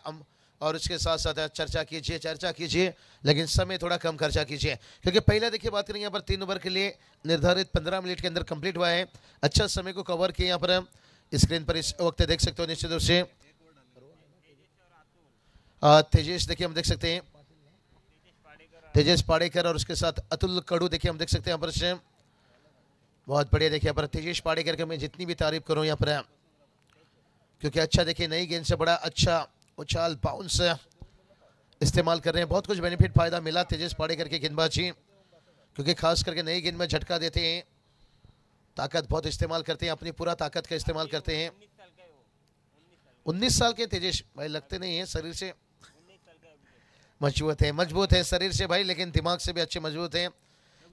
और उसके साथ साथ चर्चा कीजिए, लेकिन समय थोड़ा कम खर्चा कीजिए, क्योंकि पहले देखिए बात करेंगे यहाँ पर 3 ओवर के लिए निर्धारित 15 मिनट के अंदर कंप्लीट हुआ है। अच्छा समय को कवर किया यहाँ पर स्क्रीन पर इस वक्त देख सकते हो। निश्चित रूप से तेजेश देखिए हम देख सकते हैं, तेजेश पाड़ेकर और उसके साथ अतुल कडू देखिए हम देख सकते हैं यहाँ पर से। बहुत बढ़िया देखिए यहाँ पर तेजेश पाड़ेकर के मैं जितनी भी तारीफ करूँ यहाँ पर, क्योंकि अच्छा देखिए नई गेंद से बड़ा अच्छा उछाल बाउंस इस्तेमाल कर रहे हैं। बहुत कुछ बेनिफिट फायदा मिला तेजेश पाड़ेकर के गेंदबाजी, क्योंकि खास करके नई गेंद में झटका देते हैं, ताकत बहुत इस्तेमाल करते हैं, अपनी पूरा ताकत का इस्तेमाल करते हैं। 19 साल के तेजेश भाई लगते नहीं है, शरीर से मजबूत है शरीर से भाई, लेकिन दिमाग से भी अच्छे मजबूत हैं।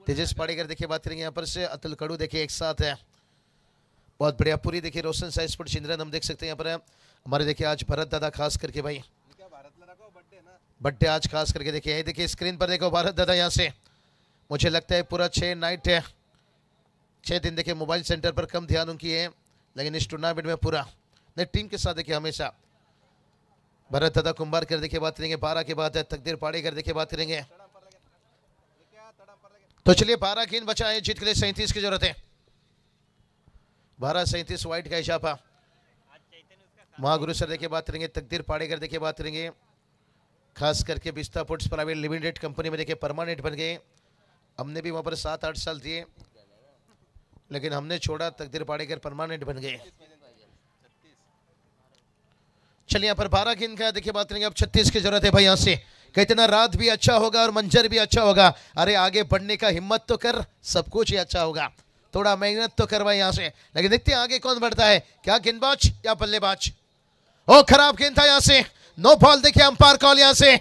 तेजेश पाड़ेकर देखिए बात करेंगे यहाँ पर से, अतुल कडू देखिए एक साथ है। बहुत बढ़िया पूरी देखिए रोशन साइज स्पोर्ट चिंद्रन हम देख सकते हैं यहाँ पर हमारे। देखिए आज भरत दादा खास करके भाई बर्थडे आज खास करके देखिए, देखिए स्क्रीन पर देखो भारत दादा यहाँ से। मुझे लगता है पूरा 6 दिन देखिए मोबाइल सेंटर पर कम ध्यान उनकी है, लेकिन इस टूर्नामेंट में पूरा नहीं टीम के साथ देखिए हमेशा। भरत दादा कुंभारकर देखिए बात करेंगे 12 के बाद है। तकदीर पाड़ेकर देखिए बात करेंगे। तो चलिए 12 गेंद बचा है, जीत के लिए 37 की जरूरत है। 12-37 वाइट का इशाफा। महागुरु सर देखिए बात करेंगे, तकदीर पाड़ेकर देखिए बात करेंगे, खास करके बिस्ता फूड्स प्राइवेट लिमिटेड कंपनी में देखिए परमानेंट बन गए। हमने भी वहां पर 7-8 साल दिए, लेकिन हमने छोड़ा, तकदीर पाड़ेकर परमानेंट बन गए। चलिए यहाँ पर 12 गेंद का देखिए बात करेंगे, अब 36 की जरूरत है भाई। यहाँ से कहते ना रात भी अच्छा होगा और मंजर भी अच्छा होगा। अरे आगे बढ़ने का हिम्मत तो कर, सब कुछ ही अच्छा होगा। थोड़ा मेहनत तो करवाए यहाँ से, लेकिन देखते हैं आगे कौन बढ़ता है, क्या गेंदबाज या बल्लेबाज। ओ खराब गेंद था यहाँ से, नो बॉल देखिए अंपायर कॉल यहाँ से।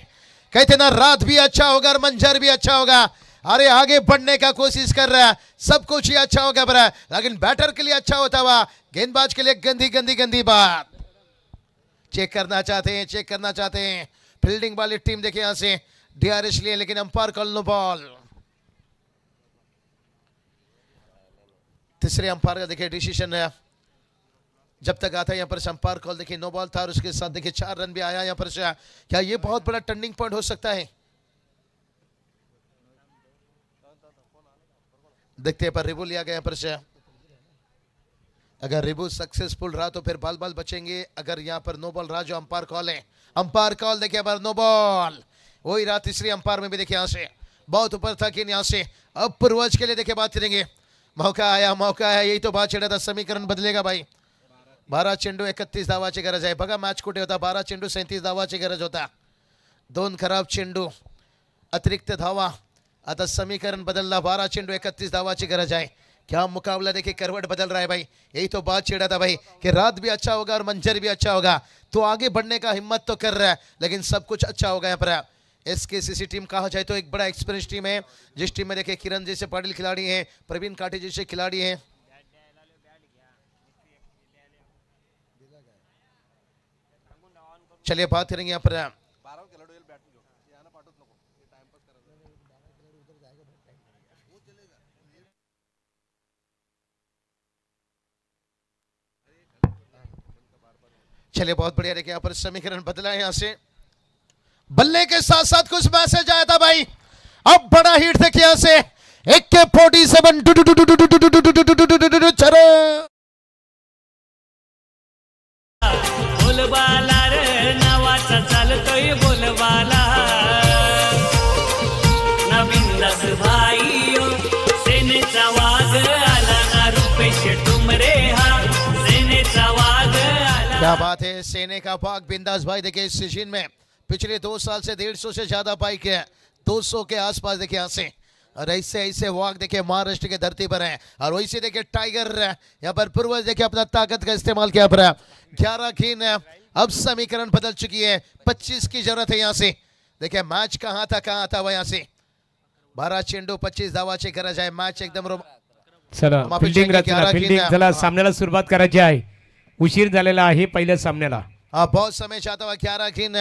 कहते ना रात भी अच्छा होगा और मंजर भी अच्छा होगा। अरे आगे बढ़ने का कोशिश कर रहा है, सब कुछ ही अच्छा होगा बरा, लेकिन बैटर के लिए अच्छा होता हुआ गेंदबाज के लिए गंदी गंदी गंदी बात। चेक करना चाहते हैं फील्डिंग वाली टीम देखिए यहाँ से DRS लिए, लेकिन अंपायर कॉल नो बॉल। तीसरे अंपायर का देखिए डिसीजन है, जब तक आता है यहाँ पर अंपायर कॉल देखिए नो बॉल था, और उसके साथ देखिए 4 रन भी आया यहाँ पर। क्या ये बहुत बड़ा टर्निंग पॉइंट हो सकता है, देखते हैं। पर रिबू लिया गया यहाँ पर। अगर रिबू सक्सेसफुल रहा तो फिर बाल बचेंगे, अगर यहाँ पर नो बॉल रहा जो अंपायर कॉल है, अंपायर कॉल देखिए पर नो बॉल वही रहा। तीसरी अंपायर में भी देखिए यहाँ से बहुत ऊपर था कि यहाँ से अब पूर्वज के लिए देखिए बात करेंगे। मौका आया, यही तो बात छेड़ा था, समीकरण बदलेगा भाई। 12 चेंडू 31 धावाची गरज आहे बघा, मॅच कुठे होता, 12 चेंडू 37 धावाची गरज होता, 2 खराब चेंडू अतिरिक्त धावा, आता समीकरण बदलला, 12 चेंडू 31 धावाची गरज आहे। क्या मुकाबला देखिए करवट बदल रहा है भाई, यही तो बात छेड़ा था भाई कि रात भी अच्छा होगा और मंजर भी अच्छा होगा, तो आगे बढ़ने का हिम्मत तो कर रहा है, लेकिन सब कुछ अच्छा होगा यहाँ पर। SKCC टीम कहा जाए तो एक बड़ा एक्सपीरियंस टीम है, जिस टीम में देखिए किरण जैसे पाटिल खिलाड़ी हैं, प्रवीण काटे जैसे खिलाड़ी हैं। चलिए बात करेंगे यहाँ पर चलिए बहुत बढ़िया देखिए यहाँ पर समीकरण बदला है। यहाँ से बल्ले के साथ साथ कुछ मैसेज आया था भाई, अब बड़ा हिट देखिए यहाँ से AK-47
बोलबाला रे नावाचा चालतोय बोलबाला, नवीन दास भाईयो सेनेचा वाघ आला ना, रुपेश टुमरे हा सेनेचा वाघ आला।
क्या बात है, सेने का बाघ बिंदास भाई देखिए इस सीजन में पिछले 2 साल से 150 से ज्यादा बाइक है, 200 के आसपास देखिए यहाँ से। और ऐसे वाक देखिए महाराष्ट्र के धरती पर है, और वैसे देखिए टाइगर यहाँ पर पूर्वज देखिए अपना ताकत का इस्तेमाल किया पर 11 गेंद है। अब समीकरण बदल चुकी है, 25 की जरूरत है यहाँ से। देखिए मैच कहाँ था वह यहाँ से 12 चेंडू 25 धावाची गरज आहे, मॅच एकदम
चला फिल्डिंग चला, सामन्याला सुरुवात करायची आहे, उशीर झालेला आहे पहिल्या सामन्याला।
हाँ बहुत समय चाहता हुआ 11 गेंद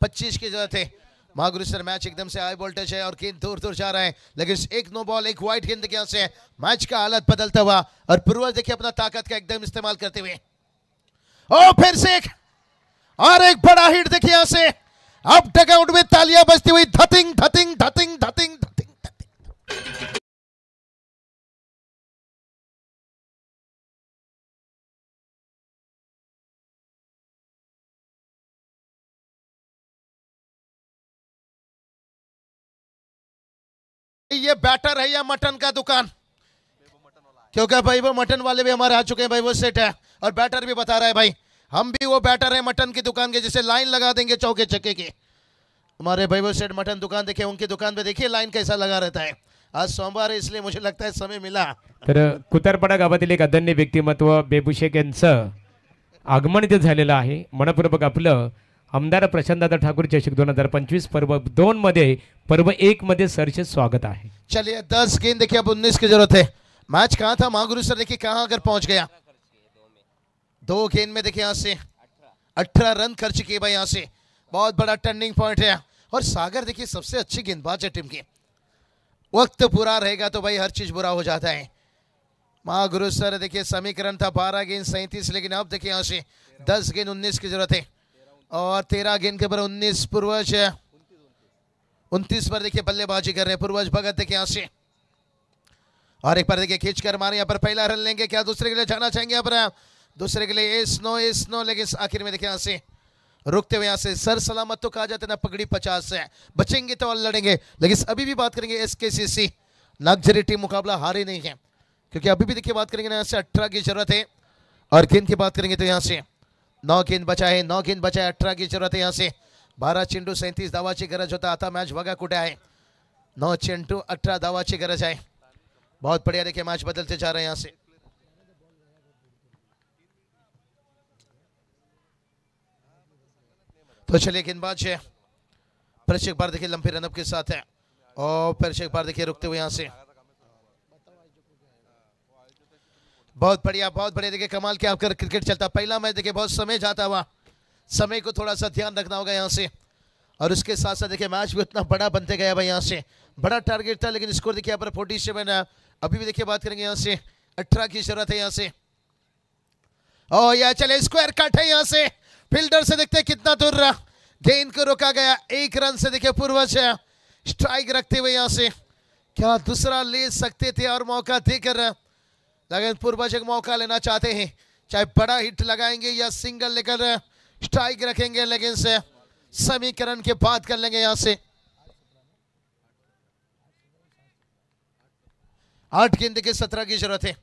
25 की जरूरत है। महागुरु सर मैच एकदम से हाई वोल्टेज है और गेंद दूर जा रहा है, लेकिन एक नो बॉल एक वाइट गेंद के यहाँ से मैच का हालत बदलता हुआ, और पूर्वज देखिए अपना ताकत का एकदम इस्तेमाल करते हुए, ओ फिर से एक और एक बड़ा हिट देखिए यहाँ से। अब डगआउट में तालियां बजती हुई धतिंग धतिंग धतिंग धतिंग धतिंग धतिंग। ये बैटर है या मटन का दुकान? क्योंकि भाई वो मटन वाले भी हमारे आ चुके हैं भाई, वो सेट है और बैटर भी बता रहा है भाई हम भी वो बैटर है मटन की दुकान के, जिसे लाइन लगा देंगे चौके चक्के की। हमारे भाई वो सेट मटन दुकान देखिए, उनकी दुकान पे देखिए लाइन कैसा लगा रहता है। आज सोमवार है इसलिए मुझे लगता है समय मिला।
तर कुतारपाडा गावातील एक अदन्य व्यक्तिमत्व बेबुशेख यांचं आगमन इथे झालेलं आहे. मनपूर्वक आपलं आमदार प्रशांतदादा ठाकूर चषक 2025 पर्व 2 मध्ये पर्व 1 मध्ये सरचे स्वागत आहे.
चलिए 10 गेंद देखिए, अब 19 की जरूरत है। मैच कहाँ था महागुरु सर, देखिए कहाँ अगर पहुंच गया। 2 गेंद में देखिए यहाँ से 18 रन खर्च किए भाई, यहाँ से बहुत बड़ा टर्निंग पॉइंट है। और सागर देखिए सबसे अच्छी गेंदबाज है टीम की, वक्त पूरा रहेगा तो भाई हर चीज बुरा हो जाता है। महागुरु सर देखिए समीकरण था 12 गेंद 37, लेकिन अब देखिए यहाँ से 10 गेंद 19 की जरूरत है और 13 गेंद के पर 19 पूर्वज 29 पर देखिए बल्लेबाजी कर रहे हैं पूर्वज भगत। देखिए यहाँ से और एक बार देखिए खींच कर मारे, यहाँ पर पहला रन लेंगे क्या, दूसरे के लिए जाना चाहेंगे, यहाँ पर दूसरे के लिए एस नो, लेकिन आखिर में देखिए यहाँ से रुकते हुए यहाँ से सर सलामत तो कहा जाता है ना, पगड़ी 50 है, बचेंगे तो और लड़ेंगे। लेकिन अभी भी बात करेंगे SKCC लग्जरी टीम मुकाबला हारी नहीं है, क्योंकि अभी भी देखिए बात करेंगे ना यहाँ से 18 की जरूरत है। और गेंद की बात करेंगे तो यहाँ से 9 गेंद बचा है, 9 गेंद बचा है, 18 की जरूरत है। यहाँ से 12 चेंडू 37 धावाची गरज होता, आता मॅच बघा कुठे आहे। 9 चेंडू 18 धावाची गरज आहे। बहुत बढ़िया देखिए मैच बदलते जा रहे हैं यहाँ से। तो चलिए गेंदबाज है प्रेक्षक बार देखिए लंबी रनअप के साथ है और प्रेक्षक बार देखिए रुकते हुए यहाँ से। बहुत बढ़िया देखिए कमाल के आपका क्रिकेट चलता। पहला मैच देखिए बहुत समय जाता हुआ, समय को थोड़ा सा ध्यान रखना होगा यहाँ से। और उसके साथ साथ देखिए मैच भी उतना बड़ा बनते गया भाई, यहाँ से बड़ा टारगेट था लेकिन स्कोर देखिए यहाँ पर 47। अभी भी देखिए बात करेंगे यहाँ से 18 की जरूरत है यहाँ से। और यह चले स्क्वायर कट है यहाँ से, फील्डर से देखते कितना दूर रहा, गेंद को रोका गया। 1 रन से देखिए पूर्वज स्ट्राइक रखते हुए यहाँ से क्या दूसरा ले सकते थे और मौका देकर, लेकिन पूर्वज एक मौका लेना चाहते हैं, चाहे बड़ा हिट लगाएंगे या सिंगल लेकर स्ट्राइक रखेंगे, लेकिन से समीकरण के बाद कर लेंगे यहाँ से। 8 गेंद के 17 की जरूरत है।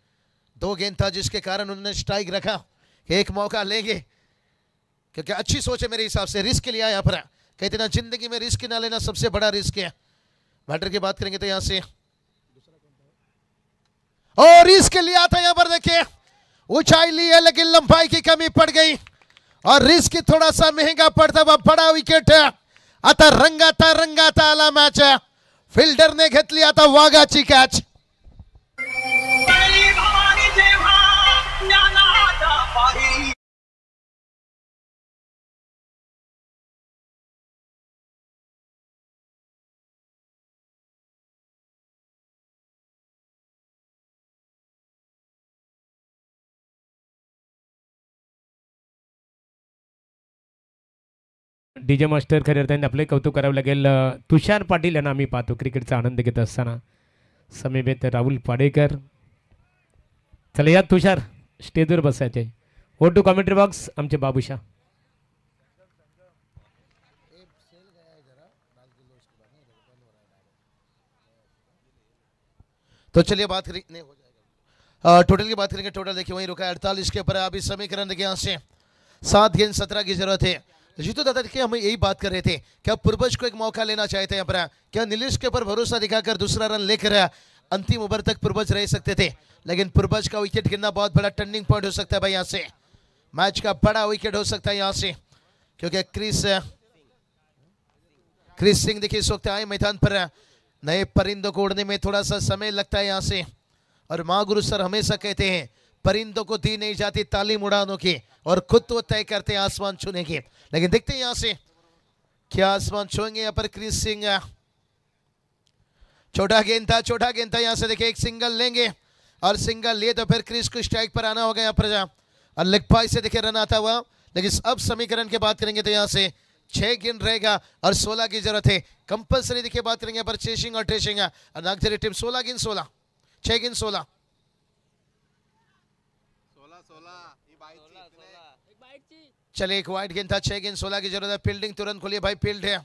2 गेंद था जिसके कारण उन्होंने स्ट्राइक रखा, एक मौका लेंगे, क्योंकि अच्छी सोच है मेरे हिसाब से। रिस्क लिया यहाँ पर, कहते ना जिंदगी में रिस्क ना लेना सबसे बड़ा रिस्क है। बैटर की बात करेंगे तो यहाँ से और रिस्क लिया था यहाँ पर, देखिए ऊंचाई ली है लेकिन लंबाई की कमी पड़ गई और रिस्क थोड़ा सा महंगा पड़ता हुआ बड़ा विकेट आता रंगाता आला मॅच। फिल्डर ने घेतली आता वाघाची कॅच।
डीजे मास्टर खऱ्या अर्थाने आपले कौतुक करावं लागेल. तुषार पाटील यांना आम्ही पाहतो क्रिकेटचा आनंद घेत असताना. समीपेत राहुल पाडेकर. चला या तुषार स्टेजवर बसायचे. ओ टू कमेंट्री बॉक्स आमचे बाबूशा.
तो चलिए बात करें नहीं हो जाएगा टोटल की बात करेंगे. टोटल देखिए वहीं रुका है 48 के ऊपर. अभी समीकरण देखिए यहाँ से 7 गेंद 17 की जरूरत है. जीतू दादा देखिए हम यही बात कर रहे थे क्या पूर्वज को एक मौका लेना चाहते हैं यहाँ पर. क्या नीलेश के ऊपर भरोसा दिखाकर दूसरा रन लेकर अंतिम ओवर तक पूर्वज रह सकते थे, लेकिन पूर्वज का विकेट गिरना बहुत बड़ा टर्निंग पॉइंट हो सकता है भाई. यहाँ से मैच का बड़ा विकेट हो सकता है यहाँ से, क्योंकि क्रिस सिंह देखिए इस वक्त आए मैदान पर. नए परिंदों को उड़ने में थोड़ा सा समय लगता है यहाँ से, और महागुरु सर हमेशा कहते हैं परिंदों को दी नहीं जाती तालीम उड़ानों की, और खुद तो तय करते हैं आसमान छूने की. लेकिन देखते हैं यहाँ से क्या आसमान छूएंगे यहाँ पर क्रिस सिंह. छोटा गेंद था यहाँ से देखिए एक सिंगल लेंगे, और सिंगल लिए तो फिर क्रिस को स्ट्राइक पर आना होगा यहाँ पर. और लेग पाई से देखिए रन आता हुआ. लेकिन अब समीकरण की बात करेंगे तो यहाँ से 6 गेंद रहेगा और 16 की जरूरत है कंपलसरी। देखिए बात करेंगे पर चेसिंग और ट्रेसिंग और नागझरी टीम 16 गेंद 16, 6 गेंद 16। चलिए एक वाइट गेंद था, 6 गेंद 16 की जरूरत है। फील्डिंग तुरंत खोलिए भाई, फील्ड है।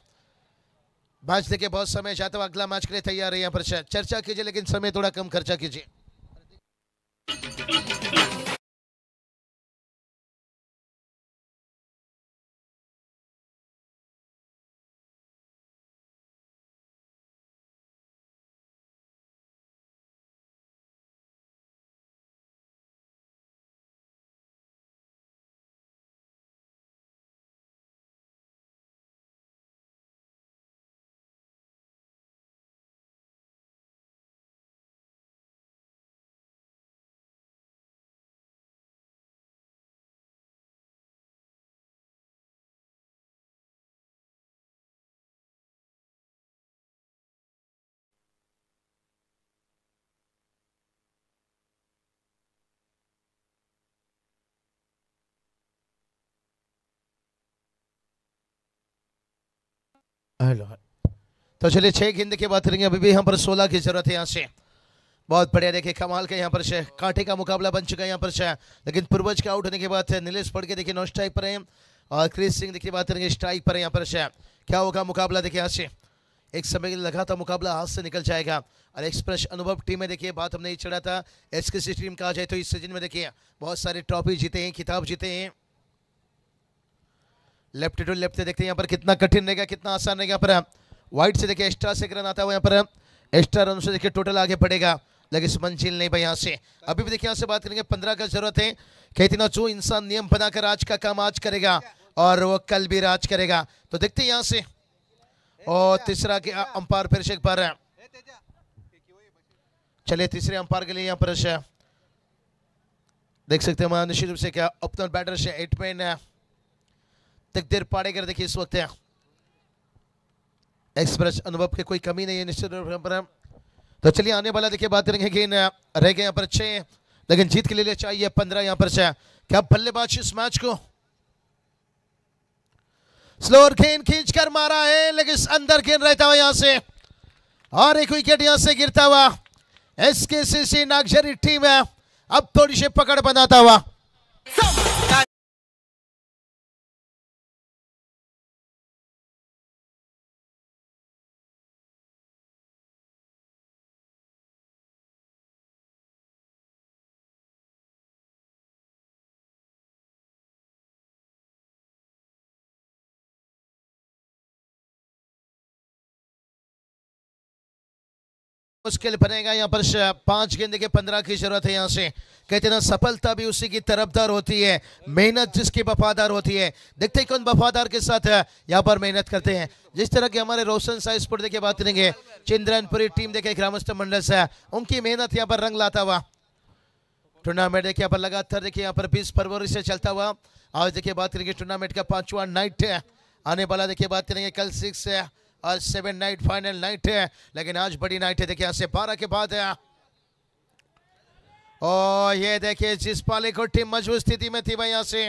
मैच देखिए बहुत समय जाता हुआ, अगला मैच के लिए तैयार है। यहाँ पर चर्चा कीजिए लेकिन समय थोड़ा कम खर्चा कीजिए। हेलो, तो चलिए 6 गेंद के बात करेंगे। अभी भी यहाँ पर 16 की जरूरत है। यहाँ से बहुत बढ़िया देखिए कमाल का यहाँ पर से कांटे का मुकाबला बन चुका है यहाँ पर से। लेकिन पूर्वज के आउट होने के बाद नीलेश पड़ के देखिए नॉन स्ट्राइक पर है और क्रिस सिंह देखिए बात करेंगे स्ट्राइक पर है। यहाँ पर से क्या होगा मुकाबला देखिए यहाँ से एक समय के लिए लगा था मुकाबला हाथ से निकल जाएगा। और एक्सप्रेस अनुभव टीम में देखिए बात हमने चढ़ा था एसकेसी टीम कहा जाए तो इस सीजन में देखिए बहुत सारे ट्रॉफी जीते हैं, खिताब जीते हैं। लेफ्ट टू लेफ्ट देखते हैं यहाँ पर कितना कठिन रहेगा, कितना आसान रहेगा। यहाँ पर वाइट से देखिए एक्स्ट्रा से रन आता हुआ यहाँ पर एक्स्ट्रा रन से देखिए टोटल आगे पड़ेगा लेकिन इस मंजिल नहीं भाई। यहाँ से अभी भी देखिए यहाँ से बात करेंगे 15 का जरूरत है। कहते ना जो इंसान नियम बनाकर आज का काम आज करेगा और वो कल भी राज करेगा। तो देखते हैं यहाँ से और तीसरा के अंपायर फिर से एक बार चलिए तीसरे अंपायर के लिए यहाँ पर देख सकते हैं निश्चित रूप से क्या ओपनर बैटर से 8 मैन तकदीर पाड़ेकर देखिए इस वक्त है। एक्सप्रेस अनुभव के कोई कमी नहीं है निश्चित रूप पर। तो चलिए आने वाला देखिए बात करेंगे गेंद रह गए यहाँ पर 6 लेकिन जीत के लिए चाहिए 15। यहाँ पर क्या बल्लेबाज इस मैच को स्लोअर गेंद खींच कर मारा है लेकिन अंदर गेंद रहता हुआ यहाँ से और एक विकेट यहाँ से गिरता हुआ। एसकेसीसी नागझरी टीम है अब थोड़ी सी पकड़ बनाता हुआ। मुश्किल बनेगा यहाँ पर 5 गेंद के 15 की जरूरत है। यहाँ से कहते ना सफलता भी उसी की तरफदार होती है, मेहनत जिसकी वफादार होती है। देखते हैं कौन वफादार के साथ यहाँ पर मेहनत करते हैं। जिस तरह के हमारे रोशन साई स्पोर्ट देखिए बात करेंगे चिंद्रनपुरी टीम देखे ग्रामस्थ मंडल से उनकी मेहनत यहाँ पर रंग लाता हुआ। टूर्नामेंट देखिए यहाँ पर लगातार देखिए यहाँ पर 20 फरवरी से चलता हुआ। आज देखिए बात करेंगे टूर्नामेंट का 5वां नाइट है आने वाला। देखिए बात करेंगे कल 6 और 7 नाइट फाइनल नाइट है लेकिन आज बड़ी नाइट है। देखिए यहाँ से 12 के बाद है और ये देखिए जिस पाले को टीम मजबूत स्थिति में थी भाई यहाँ से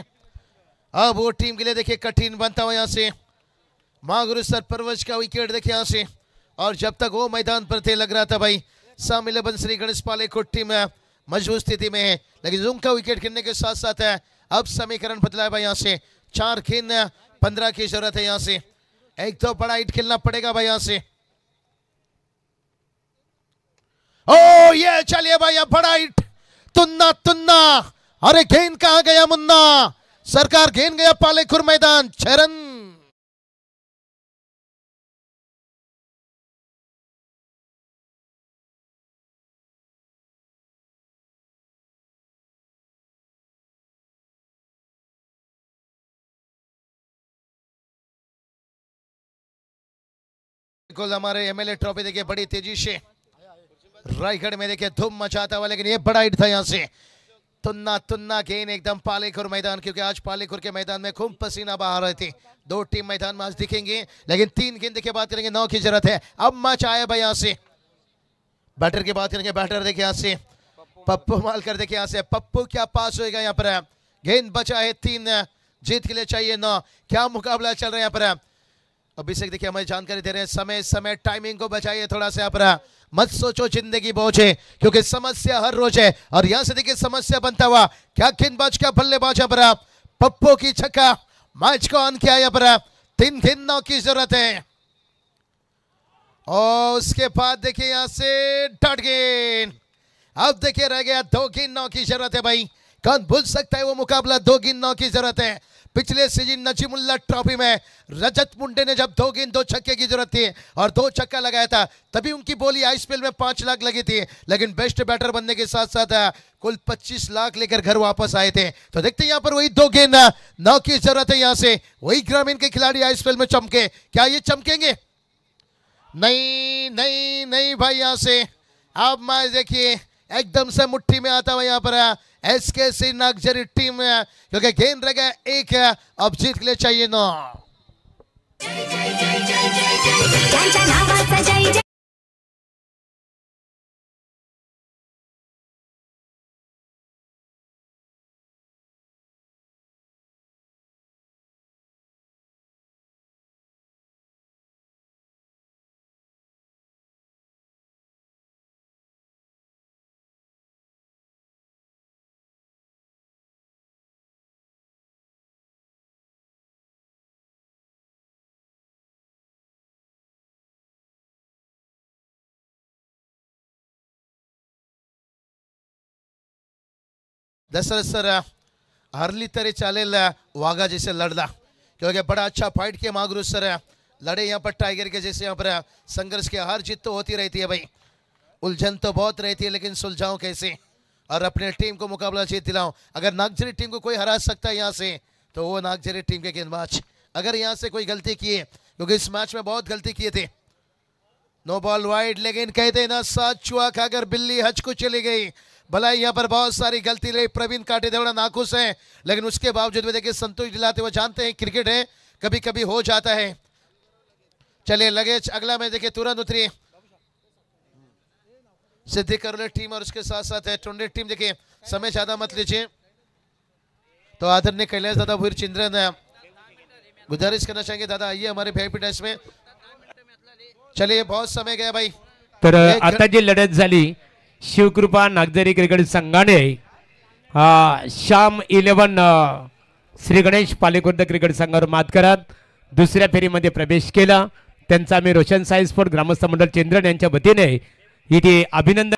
अब वो टीम के लिए देखिए कठिन बनता हुआ। यहाँ से महागुरु सर परवज का विकेट देखिए यहाँ से और जब तक वो मैदान पर थे लग रहा था भाई साम 11 श्री गणेश पाले को टीम मजबूत स्थिति में है लेकिन उनका विकेट गिरने के साथ साथ है अब समीकरण बदला है भाई। यहाँ से 4 गेंद 15 की जरूरत है। यहाँ से एक तो बड़ा हिट खेलना पड़ेगा भाई यहाँ से। ओ ये चलिए भाई बड़ा हिट तुन्ना तुन्ना। अरे गेंद कहां गया मुन्ना सरकार, गेंद गया पालेकुर मैदान 6 रन। बिल्कुल हमारे एमएलए ट्रॉफी देखिए बड़ी तेजी से रायगढ़ में देखिए धूम मचाता हुआ लेकिन ये बड़ा हिट था यहाँ से। तुन्ना तुन्ना गेंद एकदम पालेकुर मैदान क्योंकि आज पालेकुर के मैदान में खूब पसीना बहा रहे थे। 2 टीम मैदान में आज दिखेंगे लेकिन 3 गेंद के बात करेंगे 9 की जरूरत है। अब मैच आया भाई यहाँ से बैटर की बात करेंगे। बैटर देखिए यहाँ से पप्पू मालकर देखिए यहाँ से पप्पू क्या पास होएगा यहाँ पर। गेंद बचा है 3 जीत के लिए चाहिए 9। क्या मुकाबला चल रहा है यहाँ पर। अभिषेक देखिए हमें जानकारी दे रहे हैं, समय समय टाइमिंग को बचाइए थोड़ा सा। यहाँ पर मत सोचो जिंदगी बोझ है, क्योंकि समस्या हर रोज है। और यहाँ से देखिए समस्या बनता हुआ क्या गेंदबाज क्या बल्लेबाज। यहाँ पर पप्पू की छक्का मैच को ऑन किया। यहाँ पर 3 गेंदों की जरूरत है। और उसके बाद देखिए यहाँ से डॉट गेंद। अब देखिए रह गया 2 गेंदों की जरूरत है भाई। कौन भूल सकता है वो मुकाबला, 2 गेंदों की जरूरत है। पिछले सीजन नजीमुल्ला ट्रॉफी में रजत मुंडे ने जब 2 गेंद 2 छक्के की जरूरत थी और 2 छक्का लगाया था, तभी उनकी बोली आईपीएल में 5 लाख लगी थी। लेकिन बेस्ट बैटर बनने के साथ साथ कुल 25 लाख लेकर घर वापस आए थे। तो देखते हैं यहाँ पर वही 2 गेंद 9 की जरूरत है। यहाँ से वही ग्रामीण के खिलाड़ी आईपीएल में चमके, क्या ये चमकेंगे? नहीं नहीं नहीं भाई। यहाँ से अब मैच देखिए एकदम से मुट्ठी में आता हुआ यहाँ पर एसकेसी नागजरी टीम, क्योंकि गेंद रह गया 1, अब जीत के लिए चाहिए 9।
त्यांच्या नावाचा जय जय
दशरथ सर हरली तरी चालेल, वाघा जैसे लड़ला, क्योंकि बड़ा अच्छा फाइट किया महागुरु सर। लड़े यहाँ पर टाइगर के जैसे। यहाँ पर संघर्ष की हार जीत तो होती रहती है भाई, उलझन तो बहुत रहती है, लेकिन सुलझाऊं कैसे और अपने टीम को मुकाबला जीत दिलाऊं। अगर नागजरी टीम को कोई हरा सकता है यहाँ से, तो वो नागजरी टीम के गेंदबाज। अगर यहाँ से कोई गलती किए, क्योंकि इस मैच में बहुत गलती किए थे। नो बॉल वाइड, लेकिन कहते ना साथ चुहा खाकर बिल्ली हज को चली गई। भला यहाँ पर बहुत सारी गलती रही, प्रवीण काटे थोड़ा नाखुश है, लेकिन उसके बावजूद भी देखिए संतोष दिलाते हुए, जानते हैं क्रिकेट है कभी कभी हो जाता है। चलिए लगे अगला मैच देखिए तुरंत उतरी सिद्धि करोले टीम और उसके साथ साथ है टोंडे टीम। देखिए समय ज्यादा मत लीजिए। तो आदरणीय कैलाश दादा भूर चिंद्रन गुजारिश करना चाहेंगे, दादा आइए हमारे वीआईपी डैश में। चलिए बहुत समय गया भाई।
तर आता जी लढत झाली शिवकृपा नागझरी क्रिकेट संघाने श्याम 11 श्री गणेश पालेखुर्द क्रिकेट संघावर मात करत दुसऱ्या फेरीमध्ये प्रवेश केला। त्यांचा आम्ही रोशन साई स्पोर्ट ग्रामस्थ मंडळ चंद्रन यांच्या वतीने इथे अभिनंदन